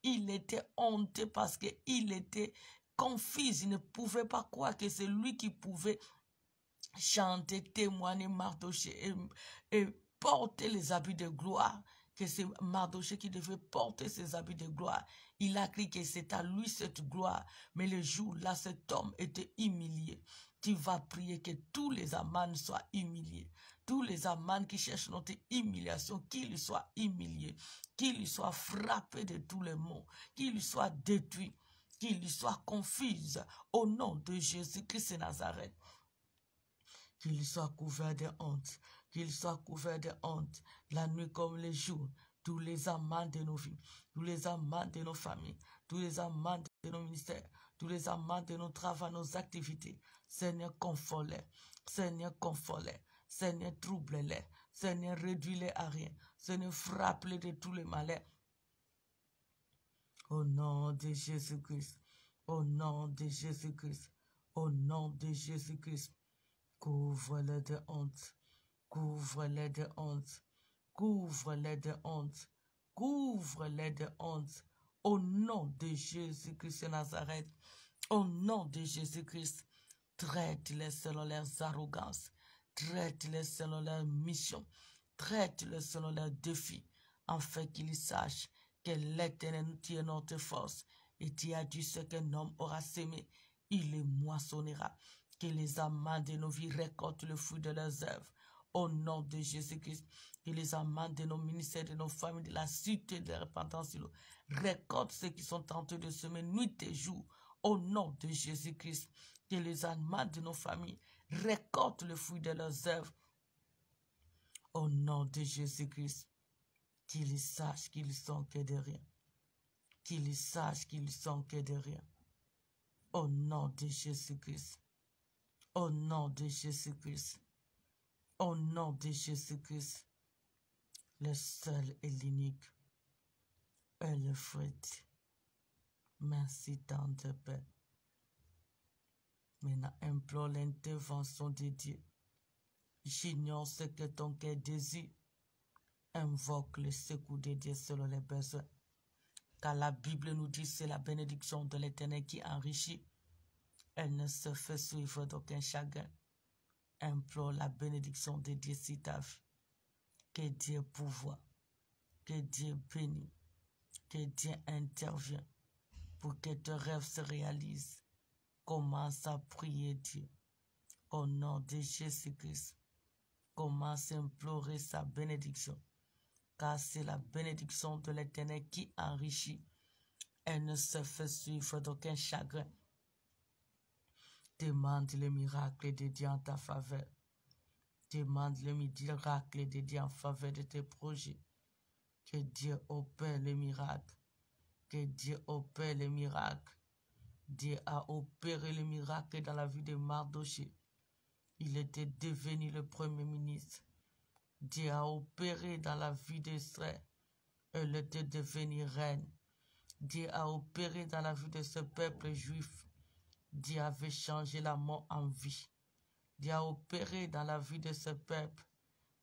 Il était honteux parce qu'il était confuse, il ne pouvait pas croire que c'est lui qui pouvait chanter, témoigner Mardochée et porter les habits de gloire, que c'est Mardochée qui devait porter ses habits de gloire. Il a cru que c'est à lui cette gloire, mais le jour-là, cet homme était humilié. Tu vas prier que tous les amans soient humiliés. Tous les amans qui cherchent notre humiliation, qu'ils soient humiliés, qu'ils soient frappés de tous les maux, qu'ils soient détruits, qu'ils soient confus au nom de Jésus-Christ de Nazareth. Qu'il soit couvert de honte, qu'il soit couvert de honte, la nuit comme le jour, tous les amants de nos vies, tous les amants de nos familles, tous les amants de nos ministères, tous les amants de nos travaux, nos activités. Seigneur, confort-les, Seigneur, confort-les, Seigneur, trouble-les, Seigneur, réduis-les à rien, Seigneur, frappe-les de tous les malheurs. Au nom de Jésus-Christ, au nom de Jésus-Christ, au nom de Jésus-Christ. Couvre-les de honte, couvre-les de honte, couvre-les de honte, couvre-les de honte. Au nom de Jésus-Christ de Nazareth, au nom de Jésus-Christ, traite-les selon leurs arrogances, traite-les selon leurs missions, traite-les selon leurs défis, afin qu'ils sachent que l'Éternel tient notre force, et tu as dit ce qu'un homme aura sémé, il les moissonnera. Que les amants de nos vies récoltent le fruit de leurs œuvres. Au nom de Jésus-Christ, que les amants de nos ministères, de nos familles, de la cité de la repentance, récoltent ceux qui sont tentés de semer nuit et jour. Au nom de Jésus-Christ, que les amants de nos familles récoltent le fruit de leurs œuvres. Au nom de Jésus-Christ, qu'ils sachent qu'ils sont que de rien. Qu'ils sachent qu'ils sont que de rien. Au nom de Jésus-Christ. Au nom de Jésus-Christ, au nom de Jésus-Christ, le seul et l'unique est le fruit. Merci tant de paix. Maintenant, implore l'intervention de Dieu. J'ignore ce que ton cœur désire. Invoque le secours de Dieu selon les besoins. Car la Bible nous dit que c'est la bénédiction de l'Éternel qui enrichit. Elle ne se fait suivre d'aucun chagrin. Implore la bénédiction de Dieu sur ta vie. Que Dieu pourvoie, que Dieu bénisse, que Dieu intervienne pour que tes rêves se réalisent. Commence à prier Dieu. Au nom de Jésus-Christ, commence à implorer sa bénédiction. Car c'est la bénédiction de l'Éternel qui enrichit. Elle ne se fait suivre d'aucun chagrin. Demande le miracle de Dieu en ta faveur. Demande le miracle de Dieu en faveur de tes projets. Que Dieu opère le miracle. Que Dieu opère le miracle. Dieu a opéré le miracle dans la vie de Mardochée. Il était devenu le premier ministre. Dieu a opéré dans la vie d'Esther. Elle était devenue reine. Dieu a opéré dans la vie de ce peuple juif. Dieu avait changé la mort en vie. Dieu a opéré dans la vie de ce peuple.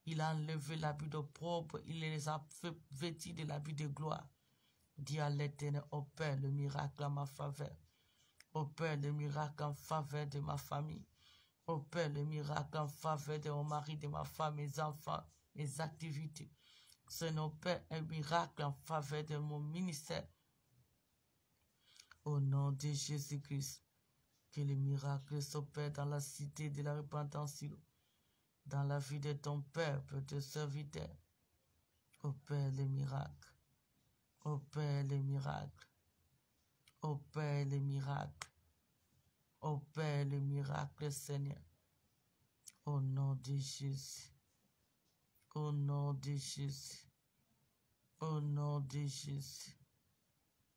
Il a enlevé l'habit d'opprobre. Il les a fait vêtir de l'habit de gloire. Dieu à l'Éternel opère le miracle en ma faveur. Opère le miracle en faveur de ma famille. Opère le miracle en faveur de mon mari, de ma femme, mes enfants, mes activités. Seigneur, opère un miracle en faveur de mon ministère. Au nom de Jésus-Christ. Que le miracle s'opère dans la cité de la repentance, dans la vie de ton peuple, de serviteur. Opère le miracle. Opère le miracle. Opère le miracle. Opère le miracle, Seigneur. Au nom de Jésus. Au nom de Jésus. Au nom de Jésus.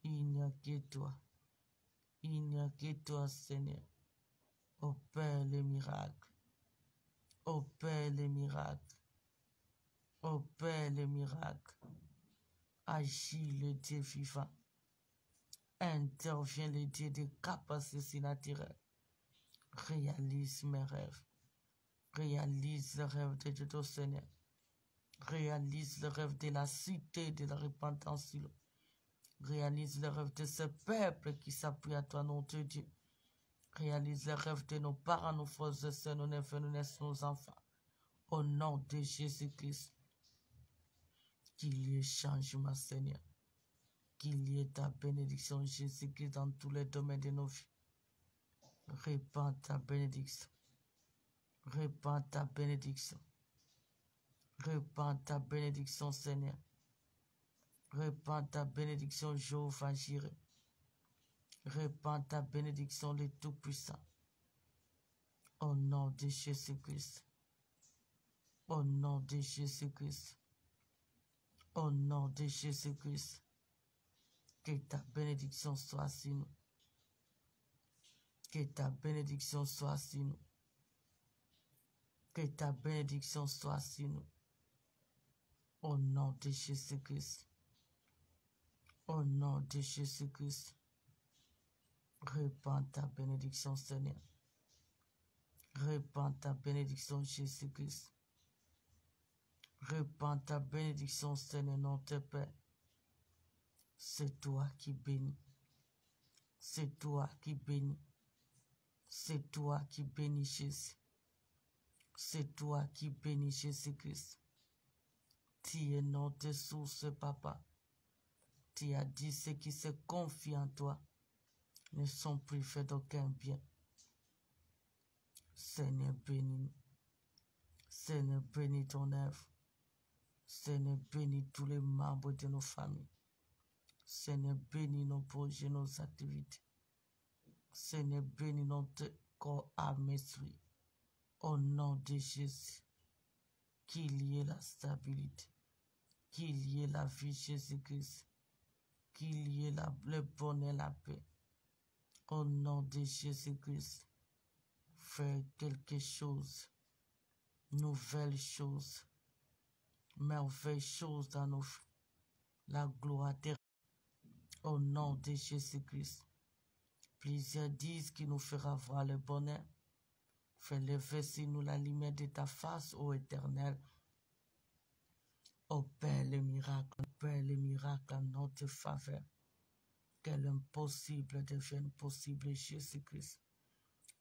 Il n'y a que toi. Il n'y a que toi, Seigneur. Opère le miracle. Opère le miracle. Opère le miracle. Agis le Dieu vivant. Intervient le Dieu de capacité naturelle. Réalise mes rêves. Réalise le rêve de Dieu, Seigneur. Réalise le rêve de la cité de la repentance. Réalise le rêve de ce peuple qui s'appuie à toi, nom de Dieu. Réalise le rêve de nos parents, nos frères et sœurs, nos neveux, nos enfants. Au nom de Jésus-Christ, qu'il y ait changement, Seigneur. Qu'il y ait ta bénédiction, Jésus-Christ, dans tous les domaines de nos vies. Répands ta bénédiction. Répands ta bénédiction. Répands ta bénédiction, Seigneur. Répands ta bénédiction, Jéhovah Jireh. Répands ta bénédiction, le Tout-Puissant. Au nom de Jésus-Christ. Au nom de Jésus-Christ. Au nom de Jésus-Christ. Que ta bénédiction soit sur nous. Que ta bénédiction soit sur nous. Que ta bénédiction soit sur nous. Au nom de Jésus-Christ. Au nom de Jésus-Christ. Répands ta bénédiction, Seigneur. Répands ta bénédiction, Jésus-Christ. Répands ta bénédiction, Seigneur, notre Père. C'est toi qui bénis. C'est toi qui bénis. C'est toi qui bénis, Jésus. C'est toi qui bénis, Jésus-Christ. Tu es notre source, Papa. Tu as dit ceux qui se confient en toi ne sont plus faits d'aucun bien. Seigneur, bénis-nous. Seigneur, bénis ton œuvre. Seigneur, bénis tous les membres de nos familles. Seigneur, bénis nos projets, nos activités. Seigneur, bénis notre corps, âme, esprit. Au nom de Jésus, qu'il y ait la stabilité, qu'il y ait la vie, Jésus-Christ, qu'il y ait le bonheur, la paix. Au nom de Jésus-Christ, fais quelque chose, nouvelle chose, merveilleuse chose dans nos vies. La gloire terrestre. Au nom de Jésus-Christ, plusieurs disent qu'il nous fera voir le bonheur. Fais lever sur nous la lumière de ta face, ô Éternel. Opère le miracle en notre faveur. Que l'impossible devienne possible, Jésus-Christ.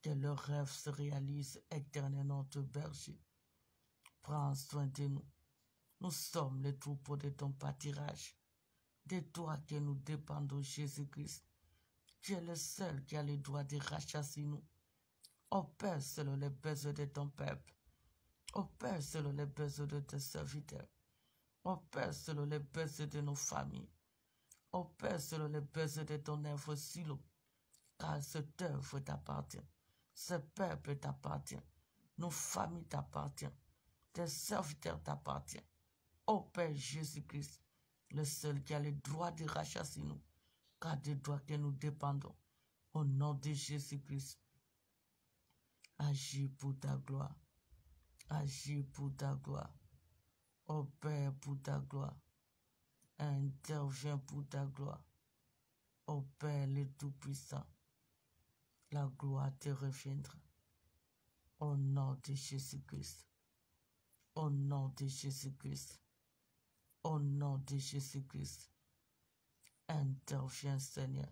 Que le rêve se réalise, Éternel, notre berger. Prends soin de nous. Nous sommes les troupeaux de ton pâturage. De toi que nous dépendons, Jésus-Christ. Tu es le seul qui a le droit de rachasser nous. Opère selon les besoins de ton peuple. Opère selon les besoins de tes serviteurs. Opère selon les besoins de nos familles. Opère selon les besoins de ton œuvre silo. Car cette œuvre t'appartient. Ce peuple t'appartient. Nos familles t'appartiennent. Tes serviteurs t'appartiennent. Ô Père Jésus-Christ, le seul qui a le droit de rachasser nous, car de toi que nous dépendons. Au nom de Jésus-Christ, agis pour ta gloire. Agis pour ta gloire. Ô Père, pour ta gloire. Interviens pour ta gloire. Ô Père le Tout-Puissant, la gloire te reviendra. Au nom de Jésus-Christ. Au nom de Jésus-Christ. Au nom de Jésus-Christ. Interviens, Seigneur.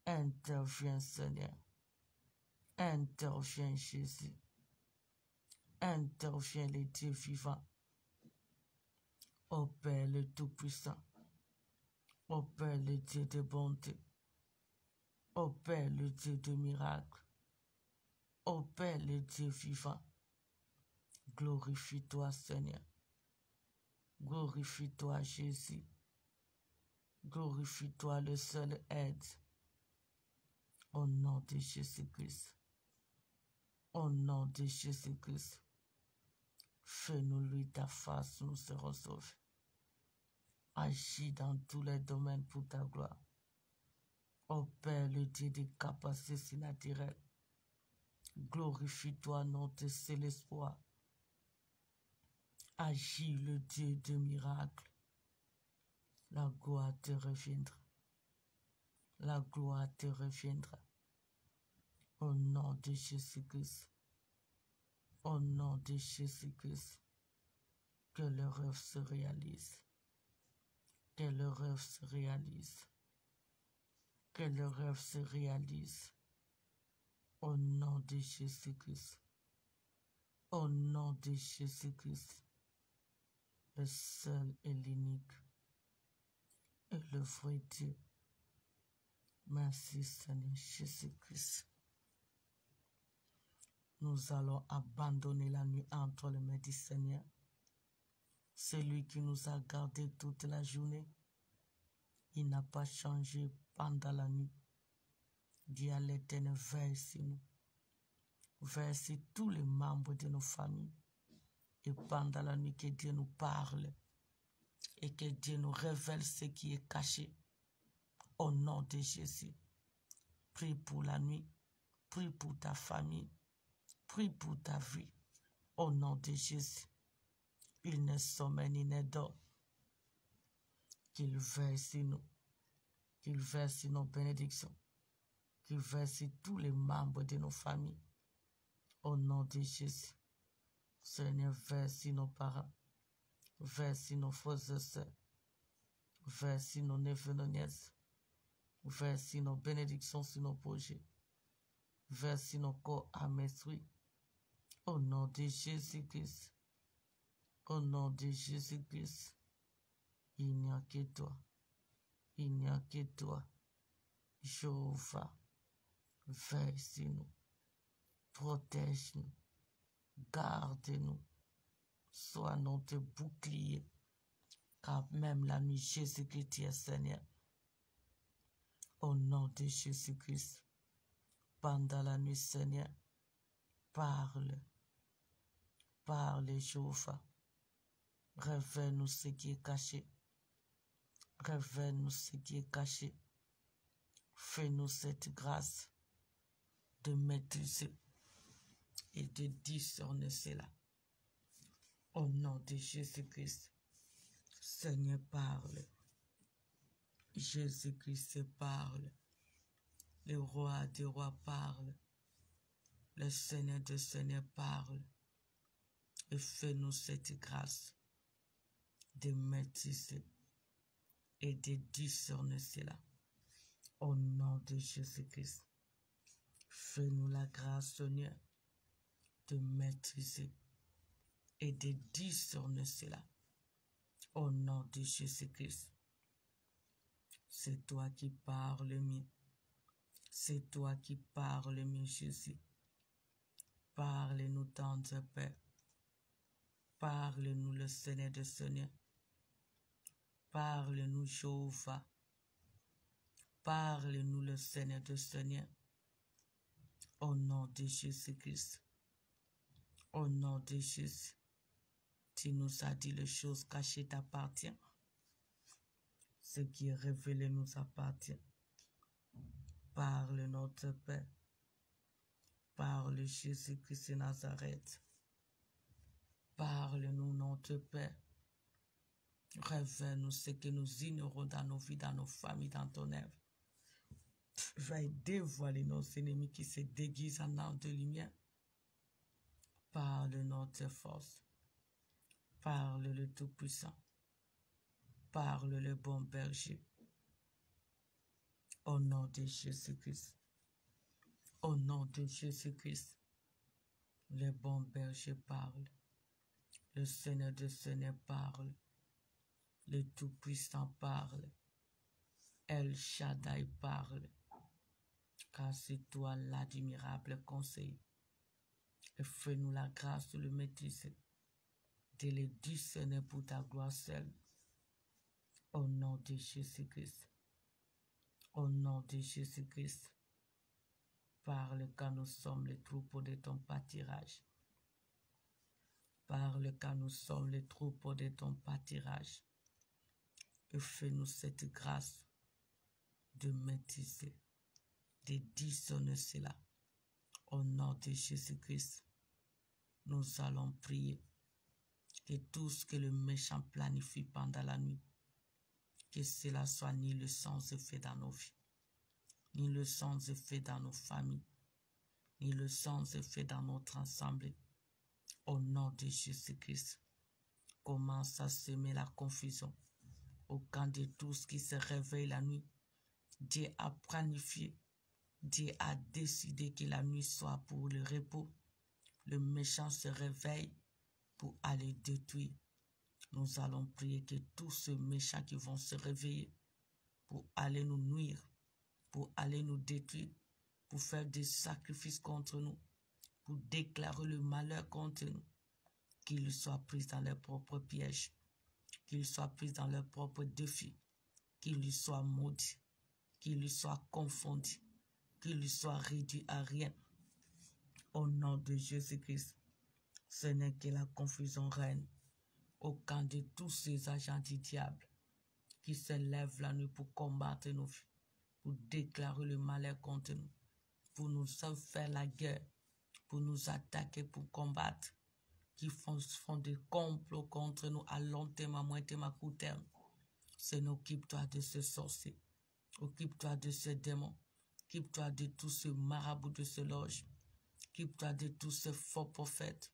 Interviens, Seigneur. Interviens, Jésus. Interviens, les dieux vivants. Ô Père le Tout-Puissant. Ô Père le Dieu de bonté. Ô Père le Dieu de miracles. Ô Père le Dieu vivant. Glorifie-toi, Seigneur. Glorifie-toi, Jésus. Glorifie-toi, le seul aide. Au nom de Jésus-Christ. Au nom de Jésus-Christ. Fais-nous lui ta face, nous serons sauvés. Agis dans tous les domaines pour ta gloire. Ô Père, le Dieu des capacités surnaturelles. Glorifie-toi, notre seul espoir. Agis, le Dieu de miracles. La gloire te reviendra. La gloire te reviendra. Au nom de Jésus-Christ. Au nom de Jésus-Christ. Que le rêve se réalise. Que le rêve se réalise. Que le rêve se réalise. Au nom de Jésus-Christ. Au nom de Jésus-Christ. Le seul et l'unique. Et le vrai Dieu. Merci Seigneur Jésus-Christ. Nous allons abandonner la nuit entre les mains du Seigneur. Celui qui nous a gardés toute la journée. Il n'a pas changé pendant la nuit. Dis à l'Éternel, veille sur nous. Veille sur tous les membres de nos familles. Et pendant la nuit, que Dieu nous parle. Et que Dieu nous révèle ce qui est caché. Au nom de Jésus. Prie pour la nuit. Prie pour ta famille. Prie pour ta vie. Au nom de Jésus. Il ne sommeille ni ne dort. Qu'il veille sur nous. Qu'il veille sur nos bénédictions. Qu'il veille sur tous les membres de nos familles. Au nom de Jésus. Seigneur, veille sur nos parents. Veille sur nos frères et sœurs. Veille sur nos neveux et nos nièces. Veille sur nos bénédictions, sur nos projets. Veille sur nos corps à maîtrise. Au nom de Jésus-Christ. Au nom de Jésus-Christ. Il n'y a que toi. Il n'y a que toi. Jéhovah. Veille sur nous. Protège-nous. Garde-nous. Sois notre bouclier. Car même la nuit, Jésus-Christ est Seigneur. Au nom de Jésus-Christ. Pendant la nuit, Seigneur. Parle. Parle, Jéhovah. Révèle-nous ce qui est caché. Révèle-nous ce qui est caché. Fais-nous cette grâce de maîtriser et de discerner cela. Au nom de Jésus-Christ. Seigneur, parle. Jésus-Christ parle. Le roi des rois parle. Le Seigneur des seigneurs parle. Et fais-nous cette grâce de maîtriser et de discerner cela. Au nom de Jésus-Christ. Fais-nous la grâce, Seigneur, de maîtriser et de discerner cela. Au nom de Jésus-Christ. C'est toi qui parles mieux. C'est toi qui parles mieux, Jésus. Parle-nous, tendre Père. Parle-nous, le Seigneur des Seigneurs. Parle-nous, Jéhovah. Parle-nous, le Seigneur des Seigneurs. Au nom de Jésus-Christ. Au nom de Jésus. Tu nous as dit les choses cachées t'appartiennent. Ce qui est révélé nous appartient. Parle notre Père. Parle Jésus-Christ de Nazareth. Parle-nous notre Père. Révèle-nous ce que nous ignorons dans nos vies, dans nos familles, dans ton œuvre. Veuille dévoiler nos ennemis qui se déguisent en anges de lumière. Parle notre force. Parle le Tout-Puissant. Parle le bon berger. Au nom de Jésus-Christ. Au nom de Jésus-Christ. Le bon berger parle. Le Seigneur des Seigneurs parle. Le Tout-Puissant parle. El Shaddai parle. Car c'est toi l'admirable conseil. Et fais-nous la grâce de le maîtriser. De le discerner pour ta gloire seule. Au nom de Jésus-Christ. Au nom de Jésus-Christ. Parle quand nous sommes les troupeaux de ton pâturage. Parle quand nous sommes les troupeaux de ton pâturage. Et fais-nous cette grâce de maîtriser, de discerner cela. Au nom de Jésus-Christ, nous allons prier que tout ce que le méchant planifie pendant la nuit, que cela soit ni le sans effet dans nos vies, ni le sans effet dans nos familles, ni le sans effet dans notre assemblée. Au nom de Jésus-Christ, commence à semer la confusion. au camp de tous qui se réveillent la nuit. Dieu a planifié, Dieu a décidé que la nuit soit pour le repos. Le méchant se réveille pour aller détruire. Nous allons prier que tous ces méchants qui vont se réveiller pour aller nous nuire, pour aller nous détruire, pour faire des sacrifices contre nous, pour déclarer le malheur contre nous, qu'ils soient pris dans leurs propres pièges, qu'ils soient pris dans leurs propres défis, qu'ils soient maudits, qu'ils soient confondus, qu'ils soient réduits à rien. Au nom de Jésus-Christ, ce n'est que la confusion règne au camp de tous ces agents du diable qui se lèvent la nuit pour combattre nos vies, pour déclarer le malheur contre nous, pour nous faire la guerre, pour nous attaquer, pour combattre, qui font des complots contre nous à long terme, à moyen terme, à court terme. Seigneur, occupe-toi de ce sorcier, occupe-toi de ce démon, occupe-toi de tous ce marabouts de ce loge, occupe-toi de tous ces faux prophètes,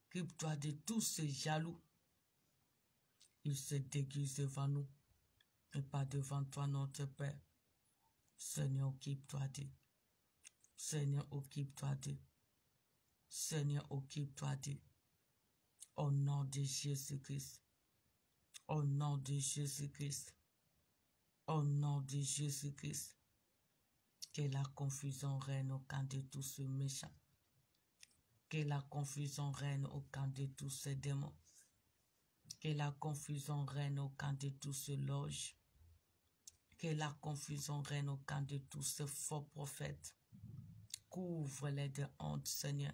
occupe-toi de tous ces jaloux. Ils se déguisent devant nous, mais pas devant toi, notre Père. Seigneur, occupe-toi d'eux. Seigneur, occupe-toi d'eux. Seigneur, occupe-toi d'eux. Au nom de Jésus-Christ. Au nom de Jésus-Christ. Au nom de Jésus-Christ. Que la confusion règne au camp de tous ces méchants. Que la confusion règne au camp de tous ces démons. Que la confusion règne au camp de tous ces loges. Que la confusion règne au camp de tous ces faux prophètes. Couvre-les de honte, Seigneur.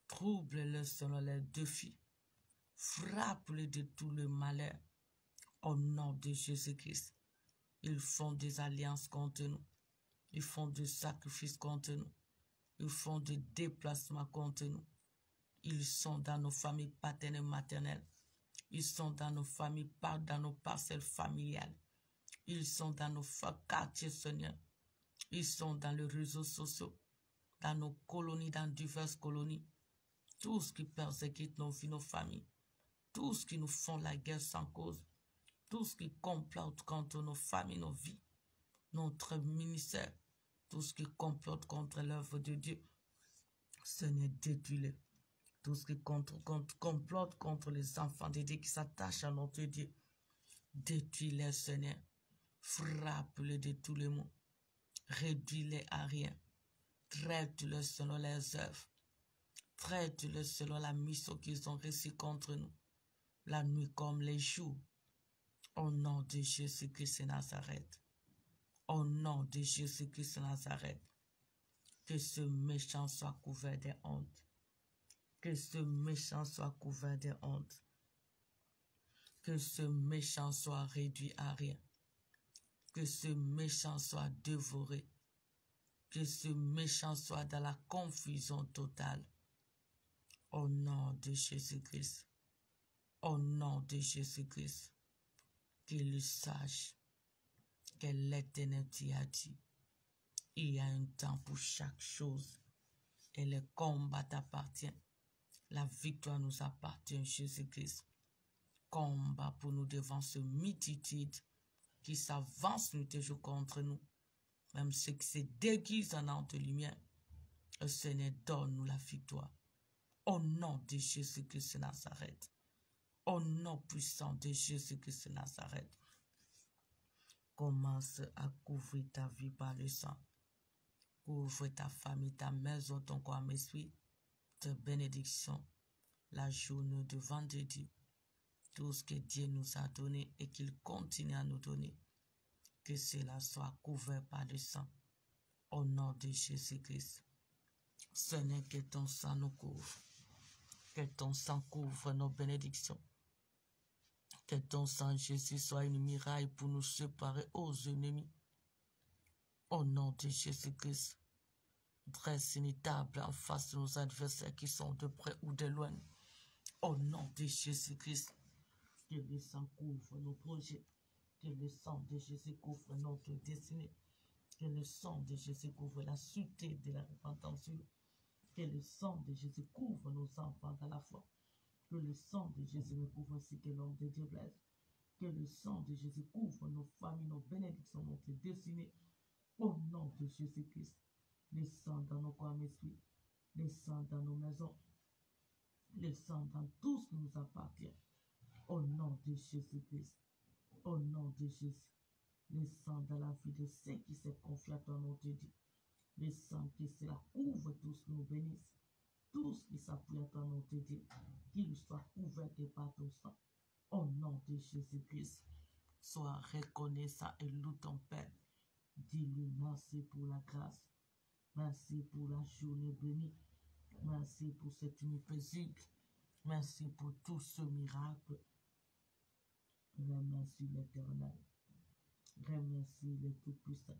Trouble-les selon les défis. Frappe-les de tout le malheur. Au nom de Jésus-Christ. Ils font des alliances contre nous. Ils font des sacrifices contre nous. Ils font des déplacements contre nous. Ils sont dans nos familles paternelles et maternelles. Ils sont dans nos familles, dans nos parcelles familiales. Ils sont dans nos quartiers, Seigneur. Ils sont dans les réseaux sociaux, dans nos colonies, dans diverses colonies. Tous qui persécutent nos vies, nos familles. Tous qui nous font la guerre sans cause. Tous qui complotent contre nos familles, nos vies, notre ministère. Tous qui complotent contre l'œuvre de Dieu. Seigneur, détruis-les. Tous qui complotent contre les enfants de Dieu qui s'attachent à notre Dieu. Détruis-les, Seigneur. Frappe-les de tous les maux. Réduis-les à rien. Traite-les selon les œuvres. Traite-les selon la mission qu'ils ont reçue contre nous. La nuit comme les jours. Au nom de Jésus-Christ de Nazareth. Au nom de Jésus-Christ de Nazareth. Que ce méchant soit couvert de honte. Que ce méchant soit couvert de honte. Que ce méchant soit réduit à rien. Que ce méchant soit dévoré. Que ce méchant soit dans la confusion totale. Au nom de Jésus-Christ. Au nom de Jésus-Christ. Qu'il sache que l'Éternel a dit. Il y a un temps pour chaque chose. Et le combat t'appartient. La victoire nous appartient, Jésus-Christ. Combat pour nous devant ce multitude qui s'avance nous toujours contre nous. Même ceux qui se déguisent en ange de lumière. Le Seigneur donne-nous la victoire. Au nom de Jésus-Christ de Nazareth. Au nom puissant de Jésus-Christ de Nazareth. Commence à couvrir ta vie par le sang. Couvre ta famille, ta maison, ton corps, esprit, de bénédiction. La journée de vendredi. Tout ce que Dieu nous a donné et qu'il continue à nous donner. Que cela soit couvert par le sang. Au nom de Jésus-Christ. Ce n'est que ton sang nous couvre. Que ton sang couvre nos bénédictions. Que ton sang, Jésus, soit une muraille pour nous séparer aux ennemis. Au nom de Jésus-Christ. Dresse une table en face de nos adversaires qui sont de près ou de loin. Au nom de Jésus-Christ. Que le sang couvre nos projets. Que le sang de Jésus couvre notre destinée. Que le sang de Jésus couvre la sûreté de la repentance. Que le sang de Jésus couvre nos enfants dans la foi. Que le sang de Jésus nous couvre ainsi que l'homme de Dieu blesse. Que le sang de Jésus couvre nos familles, nos bénédictions, notre destinée. Au nom de Jésus-Christ. Le sang dans nos corps, esprits. Le sang dans nos maisons. Le sang dans tout ce qui nous appartient. Au nom de Jésus-Christ. Au nom de Jésus. Le sang dans la vie de ceux qui se confient à toi, notre Dieu. Le sang qui se la couvre, tous nous bénissent. Tous qui s'appuient à toi, notre Dieu. Qu'ils soient couverts par ton sang. Au nom de Jésus-Christ. Sois reconnaissant et loue ton Père. Dis-lui merci pour la grâce. Merci pour la journée bénie. Merci pour cette nuit paisible. Merci pour tout ce miracle. Remercie l'Éternel. Remercie le Tout-Puissant.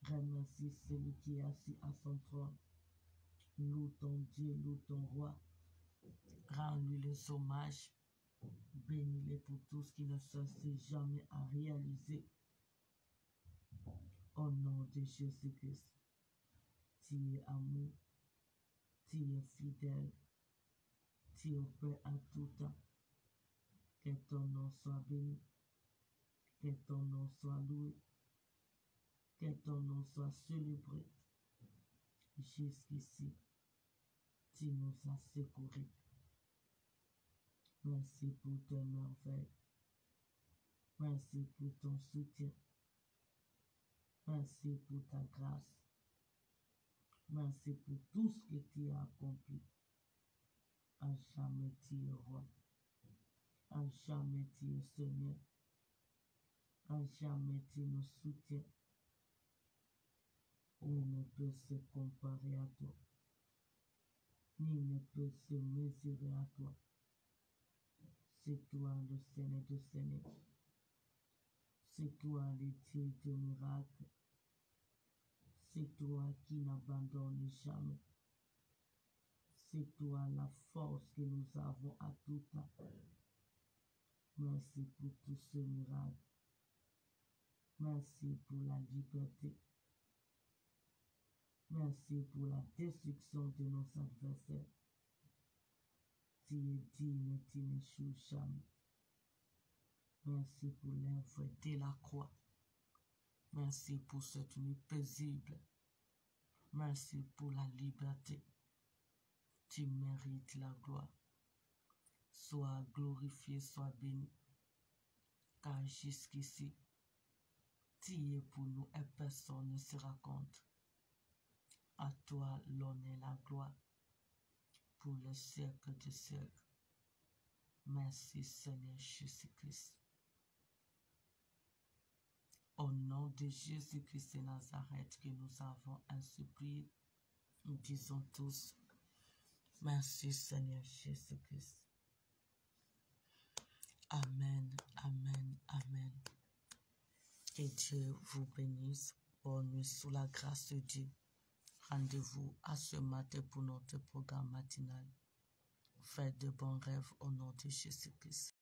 Remercie celui qui est assis à son trône. Loue ton Dieu, loue ton roi. Rends-lui les hommages. Bénis-les pour tout ce qui ne cesse jamais à réaliser. Au nom de Jésus-Christ. Tu es amour. Tu es fidèle. Tu es prêt à tout temps. Que ton nom soit béni. Que ton nom soit loué. Que ton nom soit célébré. Jusqu'ici, tu nous as secourus. Merci pour tes merveilles. Merci pour ton soutien. Merci pour ta grâce. Merci pour tout ce que tu as accompli. À jamais tu es roi. À jamais tu es Seigneur. À jamais tu nous soutiens. On ne peut se comparer à toi. Ni ne peut se mesurer à toi. C'est toi le Seigneur de Seigneur. C'est toi le Dieu de miracles. C'est toi qui n'abandonne jamais. C'est toi la force que nous avons à tout temps. Merci pour tout ce miracle. Merci pour la liberté. Merci pour la destruction de nos adversaires. Tu es digne, tu n'échoues jamais. Merci pour l'œuvre de la croix. Merci pour cette nuit paisible. Merci pour la liberté. Tu mérites la gloire. Sois glorifié, sois béni. Car jusqu'ici, tu es pour nous et personne ne se raconte. À toi l'honneur et la gloire pour le siècle des siècles. Merci Seigneur Jésus-Christ. Au nom de Jésus-Christ de Nazareth que nous avons ainsi prié, nous disons tous, merci Seigneur Jésus-Christ. Amen, amen, amen. Que Dieu vous bénisse. Bonne nuit sous la grâce de Dieu. Rendez-vous à ce matin pour notre programme matinal. Faites de bons rêves au nom de Jésus-Christ.